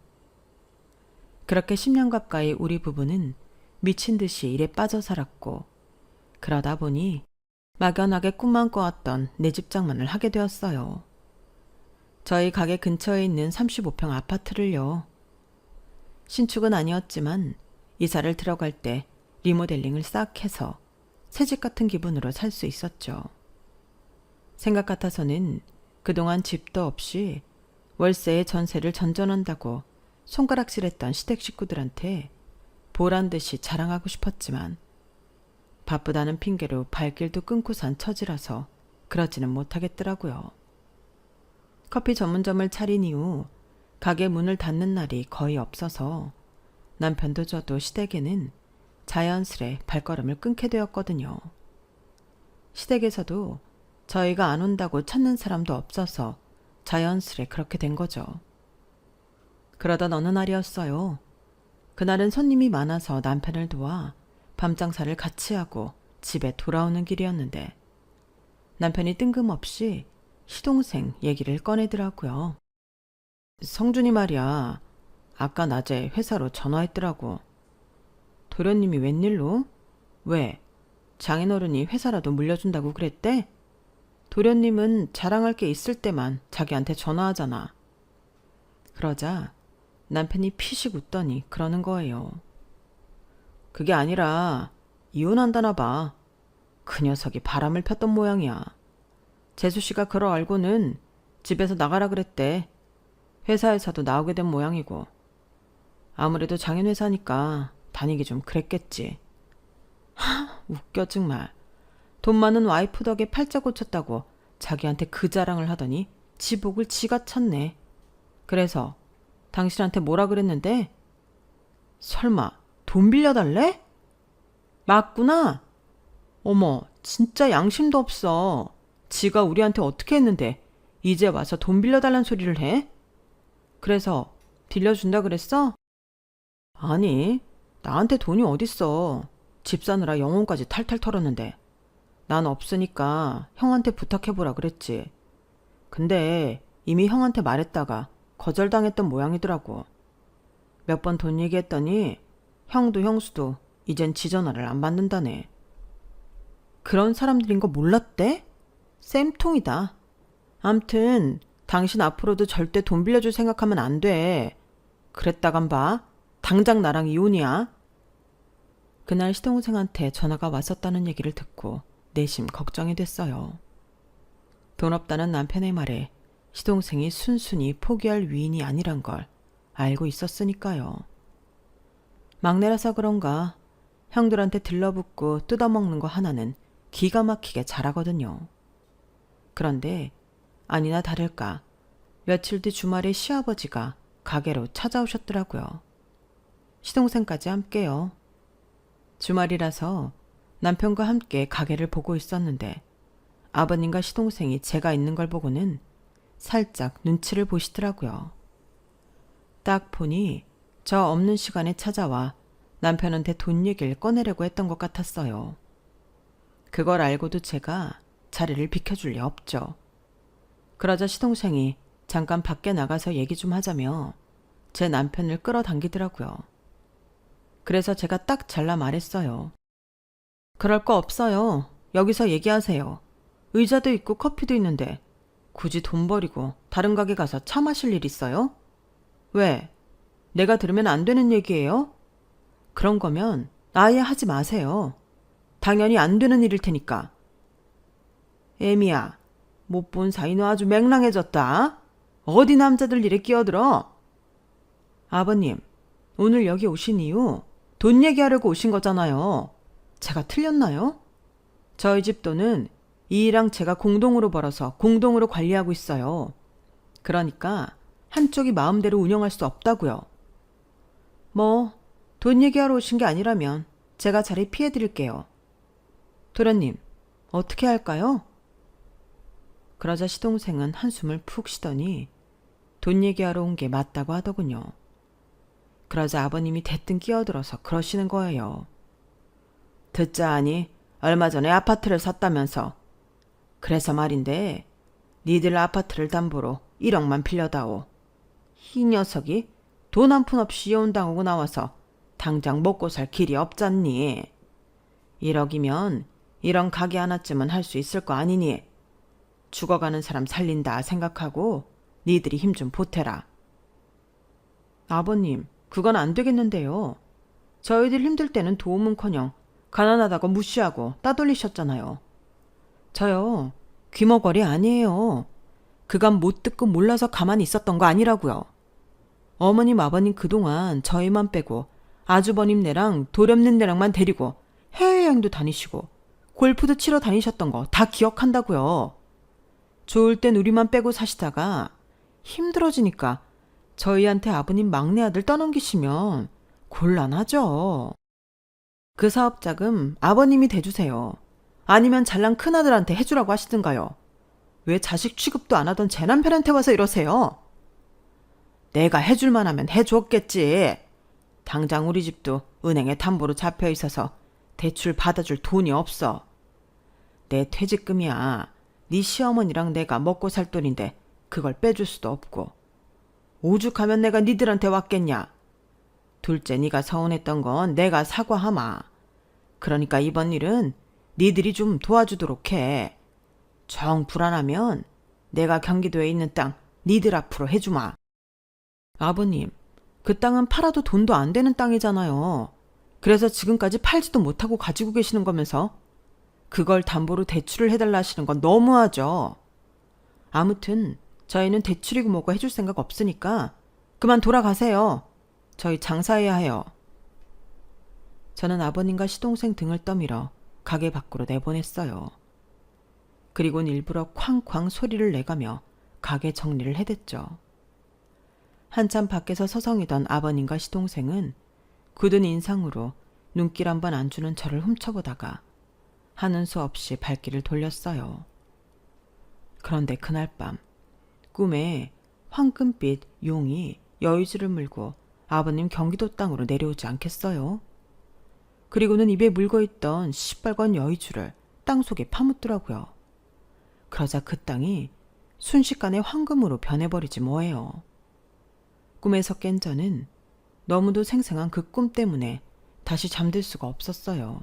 그렇게 10년 가까이 우리 부부는 미친 듯이 일에 빠져 살았고 그러다 보니 막연하게 꿈만 꿔왔던 내 집 장만을 하게 되었어요. 저희 가게 근처에 있는 35평 아파트를요. 신축은 아니었지만 이사를 들어갈 때 리모델링을 싹 해서 새집 같은 기분으로 살 수 있었죠. 생각 같아서는 그동안 집도 없이 월세에 전세를 전전한다고 손가락질했던 시댁 식구들한테 보란 듯이 자랑하고 싶었지만 바쁘다는 핑계로 발길도 끊고 산 처지라서 그러지는 못하겠더라고요. 커피 전문점을 차린 이후 가게 문을 닫는 날이 거의 없어서 남편도 저도 시댁에는 자연스레 발걸음을 끊게 되었거든요. 시댁에서도 저희가 안 온다고 찾는 사람도 없어서 자연스레 그렇게 된 거죠. 그러던 어느 날이었어요. 그날은 손님이 많아서 남편을 도와 밤장사를 같이 하고 집에 돌아오는 길이었는데 남편이 뜬금없이 시동생 얘기를 꺼내더라고요. 성준이 말이야. 아까 낮에 회사로 전화했더라고. 도련님이 웬일로? 왜? 장인어른이 회사라도 물려준다고 그랬대? 도련님은 자랑할 게 있을 때만 자기한테 전화하잖아. 그러자 남편이 피식 웃더니 그러는 거예요. 그게 아니라 이혼한다나 봐. 그 녀석이 바람을 폈던 모양이야. 재수씨가 그러 알고는 집에서 나가라 그랬대. 회사에서도 나오게 된 모양이고. 아무래도 장인회사니까 다니기 좀 그랬겠지. 웃겨 정말. 돈 많은 와이프 덕에 팔자 고쳤다고 자기한테 그 자랑을 하더니 지복을 지가 찾네. 그래서 당신한테 뭐라 그랬는데? 설마 돈 빌려달래? 맞구나. 어머, 진짜 양심도 없어. 지가 우리한테 어떻게 했는데 이제 와서 돈 빌려달란 소리를 해? 그래서 빌려준다 그랬어? 아니, 나한테 돈이 어딨어. 집 사느라 영혼까지 탈탈 털었는데. 난 없으니까 형한테 부탁해보라 그랬지. 근데 이미 형한테 말했다가 거절당했던 모양이더라고. 몇 번 돈 얘기했더니 형도 형수도 이젠 지 전화를 안 받는다네. 그런 사람들인 거 몰랐대? 쌤통이다. 암튼 당신 앞으로도 절대 돈 빌려줄 생각하면 안 돼. 그랬다간 봐. 당장 나랑 이혼이야. 그날 시동생한테 전화가 왔었다는 얘기를 듣고 내심 걱정이 됐어요. 돈 없다는 남편의 말에 시동생이 순순히 포기할 위인이 아니란 걸 알고 있었으니까요. 막내라서 그런가 형들한테 들러붙고 뜯어먹는 거 하나는 기가 막히게 잘하거든요. 그런데 아니나 다를까 며칠 뒤 주말에 시아버지가 가게로 찾아오셨더라고요. 시동생까지 함께요. 주말이라서 남편과 함께 가게를 보고 있었는데 아버님과 시동생이 제가 있는 걸 보고는 살짝 눈치를 보시더라고요. 딱 보니 저 없는 시간에 찾아와 남편한테 돈 얘기를 꺼내려고 했던 것 같았어요. 그걸 알고도 제가 자리를 비켜줄 리 없죠. 그러자 시동생이 잠깐 밖에 나가서 얘기 좀 하자며 제 남편을 끌어당기더라고요. 그래서 제가 딱 잘라 말했어요. 그럴 거 없어요. 여기서 얘기하세요. 의자도 있고 커피도 있는데 굳이 돈 버리고 다른 가게 가서 차 마실 일 있어요? 왜? 내가 들으면 안 되는 얘기예요? 그런 거면 아예 하지 마세요. 당연히 안 되는 일일 테니까. 애미야, 못 본 사이 너 아주 맹랑해졌다. 어디 남자들 일에 끼어들어? 아버님, 오늘 여기 오신 이유 돈 얘기하려고 오신 거잖아요. 제가 틀렸나요? 저희 집 돈은 이랑 제가 공동으로 벌어서 공동으로 관리하고 있어요. 그러니까 한쪽이 마음대로 운영할 수 없다고요. 뭐 돈 얘기하러 오신 게 아니라면 제가 자리 피해드릴게요. 도련님, 어떻게 할까요? 그러자 시동생은 한숨을 푹 쉬더니 돈 얘기하러 온 게 맞다고 하더군요. 그러자 아버님이 대뜸 끼어들어서 그러시는 거예요. 듣자 하니 얼마 전에 아파트를 샀다면서. 그래서 말인데 니들 아파트를 담보로 1억만 빌려다오. 이 녀석이 돈 한 푼 없이 이혼당하고 나와서 당장 먹고 살 길이 없잖니. 1억이면 이런 가게 하나쯤은 할 수 있을 거 아니니. 죽어가는 사람 살린다 생각하고 니들이 힘 좀 보태라. 아버님, 그건 안 되겠는데요. 저희들 힘들 때는 도움은커녕 가난하다고 무시하고 따돌리셨잖아요. 저요, 귀머거리 아니에요. 그간 못 듣고 몰라서 가만히 있었던 거 아니라고요. 어머님, 아버님 그동안 저희만 빼고 아주버님네랑 도련님네랑만 데리고 해외여행도 다니시고 골프도 치러 다니셨던 거 다 기억한다고요. 좋을 땐 우리만 빼고 사시다가 힘들어지니까 저희한테 아버님 막내 아들 떠넘기시면 곤란하죠. 그 사업자금 아버님이 대주세요. 아니면 잘난 큰아들한테 해주라고 하시든가요. 왜 자식 취급도 안 하던 제 남편한테 와서 이러세요? 내가 해줄만 하면 해줬겠지. 당장 우리 집도 은행에 담보로 잡혀 있어서 대출 받아줄 돈이 없어. 내 퇴직금이야. 네 시어머니랑 내가 먹고 살 돈인데 그걸 빼줄 수도 없고. 오죽하면 내가 니들한테 왔겠냐. 둘째, 네가 서운했던 건 내가 사과하마. 그러니까 이번 일은 니들이 좀 도와주도록 해. 정 불안하면 내가 경기도에 있는 땅 니들 앞으로 해주마. 아버님, 그 땅은 팔아도 돈도 안 되는 땅이잖아요. 그래서 지금까지 팔지도 못하고 가지고 계시는 거면서 그걸 담보로 대출을 해달라 하시는 건 너무하죠. 아무튼 저희는 대출이고 뭐고 해줄 생각 없으니까 그만 돌아가세요. 저희 장사해야 해요. 저는 아버님과 시동생 등을 떠밀어 가게 밖으로 내보냈어요. 그리고는 일부러 쾅쾅 소리를 내가며 가게 정리를 해댔죠. 한참 밖에서 서성이던 아버님과 시동생은 굳은 인상으로 눈길 한번 안 주는 저를 훔쳐보다가 하는 수 없이 발길을 돌렸어요. 그런데 그날 밤 꿈에 황금빛 용이 여의주를 물고 아버님 경기도 땅으로 내려오지 않겠어요? 그리고는 입에 물고있던 시뻘건 여의주를 땅속에 파묻더라고요. 그러자 그 땅이 순식간에 황금으로 변해버리지 뭐예요. 꿈에서 깬 저는 너무도 생생한 그 꿈 때문에 다시 잠들 수가 없었어요.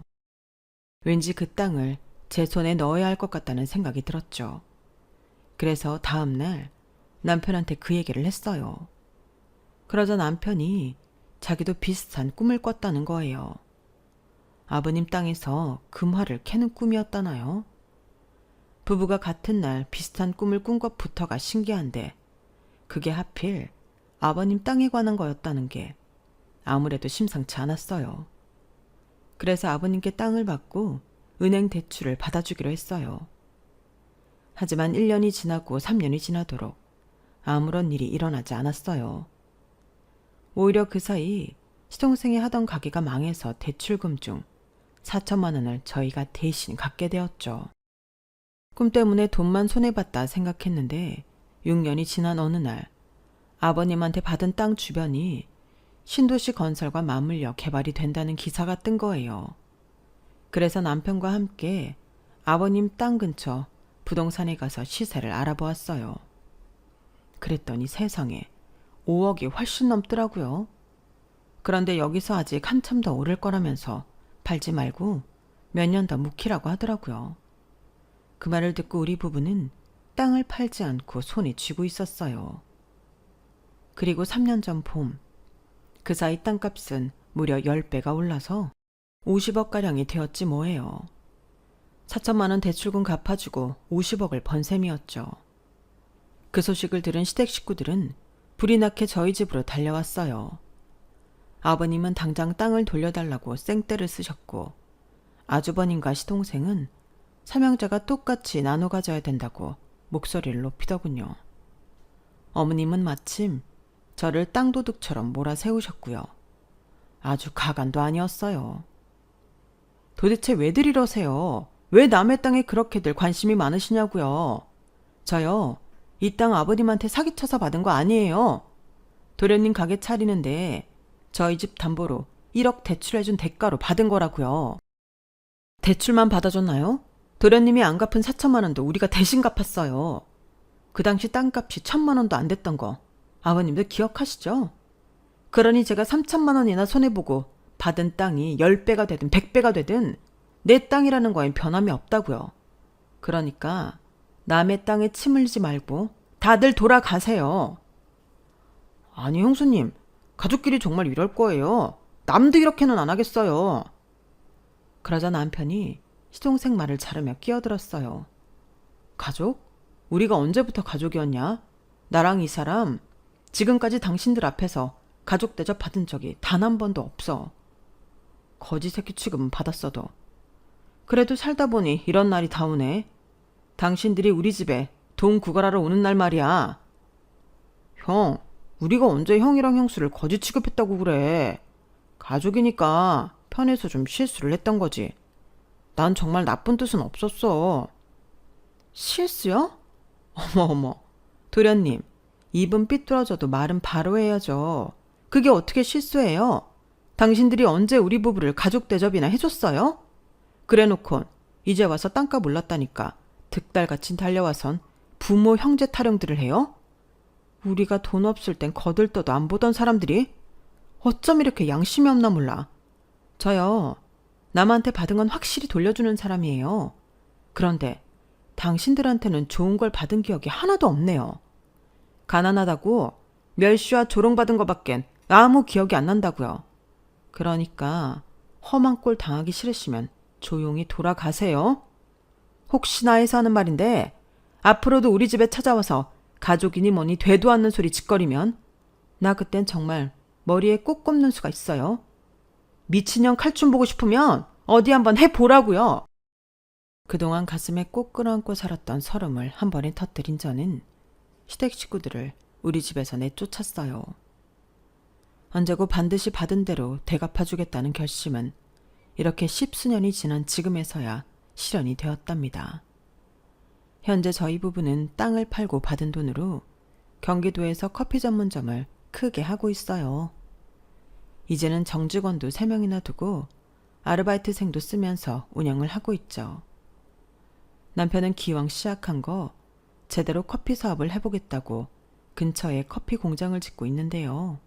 왠지 그 땅을 제 손에 넣어야 할 것 같다는 생각이 들었죠. 그래서 다음 날 남편한테 그 얘기를 했어요. 그러자 남편이 자기도 비슷한 꿈을 꿨다는 거예요. 아버님 땅에서 금화를 캐는 꿈이었다나요? 부부가 같은 날 비슷한 꿈을 꾼 것부터가 신기한데 그게 하필 아버님 땅에 관한 거였다는 게 아무래도 심상치 않았어요. 그래서 아버님께 땅을 받고 은행 대출을 받아주기로 했어요. 하지만 1년이 지나고 3년이 지나도록 아무런 일이 일어나지 않았어요. 오히려 그 사이 시동생이 하던 가게가 망해서 대출금 중 4천만 원을 저희가 대신 갚게 되었죠. 꿈 때문에 돈만 손해봤다 생각했는데 6년이 지난 어느 날 아버님한테 받은 땅 주변이 신도시 건설과 맞물려 개발이 된다는 기사가 뜬 거예요. 그래서 남편과 함께 아버님 땅 근처 부동산에 가서 시세를 알아보았어요. 그랬더니 세상에 5억이 훨씬 넘더라고요. 그런데 여기서 아직 한참 더 오를 거라면서 팔지 말고 몇 년 더 묵히라고 하더라고요. 그 말을 듣고 우리 부부는 땅을 팔지 않고 손에 쥐고 있었어요. 그리고 3년 전 봄, 그 사이 땅값은 무려 10배가 올라서 50억가량이 되었지 뭐예요. 4천만 원 대출금 갚아주고 50억을 번 셈이었죠. 그 소식을 들은 시댁 식구들은 불이 나게 저희 집으로 달려왔어요. 아버님은 당장 땅을 돌려달라고 생떼를 쓰셨고 아주버님과 시동생은 삼형제가 똑같이 나눠 가져야 된다고 목소리를 높이더군요. 어머님은 마침 저를 땅도둑처럼 몰아세우셨고요. 아주 가관도 아니었어요. 도대체 왜들 이러세요? 왜 남의 땅에 그렇게들 관심이 많으시냐고요. 저요, 이 땅 아버님한테 사기쳐서 받은 거 아니에요. 도련님 가게 차리는데 저희 집 담보로 1억 대출해준 대가로 받은 거라고요. 대출만 받아줬나요? 도련님이 안 갚은 4천만 원도 우리가 대신 갚았어요. 그 당시 땅값이 1,000만 원도 안 됐던 거 아버님도 기억하시죠? 그러니 제가 3천만 원이나 손해보고 받은 땅이 10배가 되든 100배가 되든 내 땅이라는 거엔 변함이 없다고요. 그러니까 남의 땅에 침 흘리지 말고 다들 돌아가세요. 아니 형수님, 가족끼리 정말 이럴 거예요. 남도 이렇게는 안 하겠어요. 그러자 남편이 시동생 말을 자르며 끼어들었어요. 가족? 우리가 언제부터 가족이었냐? 나랑 이 사람 지금까지 당신들 앞에서 가족 대접 받은 적이 단 한 번도 없어. 거지 새끼 취급은 받았어도. 그래도 살다 보니 이런 날이 다 오네. 당신들이 우리 집에 돈 구걸하러 오는 날 말이야. 형, 우리가 언제 형이랑 형수를 거지 취급했다고 그래. 가족이니까 편해서 좀 실수를 했던 거지. 난 정말 나쁜 뜻은 없었어. 실수요? 어머. 도련님, 입은 삐뚤어져도 말은 바로 해야죠. 그게 어떻게 실수예요? 당신들이 언제 우리 부부를 가족 대접이나 해줬어요? 그래놓곤 이제 와서 땅값 올랐다니까 득달같이 달려와선 부모 형제 타령들을 해요? 우리가 돈 없을 땐 거들떠도 안 보던 사람들이 어쩜 이렇게 양심이 없나 몰라. 저요, 남한테 받은 건 확실히 돌려주는 사람이에요. 그런데 당신들한테는 좋은 걸 받은 기억이 하나도 없네요. 가난하다고 멸시와 조롱받은 것밖엔 아무 기억이 안 난다고요. 그러니까 험한 꼴 당하기 싫으시면 조용히 돌아가세요. 혹시나 해서 하는 말인데 앞으로도 우리 집에 찾아와서 가족이니 뭐니 되도 않는 소리 짓거리면 나 그땐 정말 머리에 꼭 꼽는 수가 있어요. 미친년 칼춤 보고 싶으면 어디 한번 해보라고요. 그동안 가슴에 꼭 끌어안고 살았던 서름을 한 번에 터뜨린 저는 시댁 식구들을 우리 집에서 내쫓았어요. 언제고 반드시 받은 대로 되갚아주겠다는 결심은 이렇게 10수년이 지난 지금에서야 실현이 되었답니다. 현재 저희 부부는 땅을 팔고 받은 돈으로 경기도에서 커피 전문점을 크게 하고 있어요. 이제는 정직원도 3명이나 두고 아르바이트생도 쓰면서 운영을 하고 있죠. 남편은 기왕 시작한 거 제대로 커피 사업을 해보겠다고 근처에 커피 공장을 짓고 있는데요.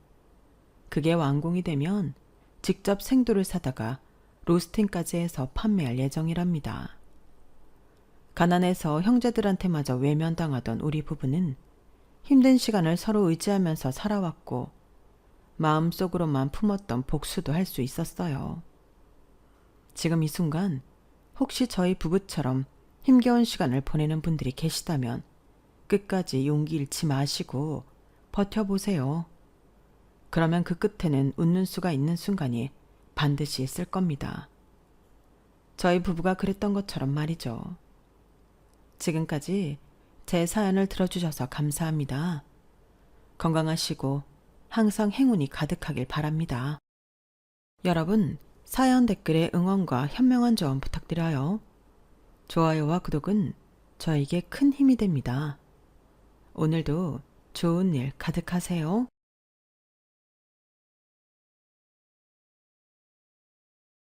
그게 완공이 되면 직접 생두를 사다가 로스팅까지 해서 판매할 예정이랍니다. 가난해서 형제들한테마저 외면당하던 우리 부부는 힘든 시간을 서로 의지하면서 살아왔고 마음속으로만 품었던 복수도 할 수 있었어요. 지금 이 순간 혹시 저희 부부처럼 힘겨운 시간을 보내는 분들이 계시다면 끝까지 용기 잃지 마시고 버텨보세요. 그러면 그 끝에는 웃는 수가 있는 순간이 반드시 있을 겁니다. 저희 부부가 그랬던 것처럼 말이죠. 지금까지 제 사연을 들어주셔서 감사합니다. 건강하시고 항상 행운이 가득하길 바랍니다. 여러분, 사연 댓글에 응원과 현명한 조언 부탁드려요. 좋아요와 구독은 저에게 큰 힘이 됩니다. 오늘도 좋은 일 가득하세요.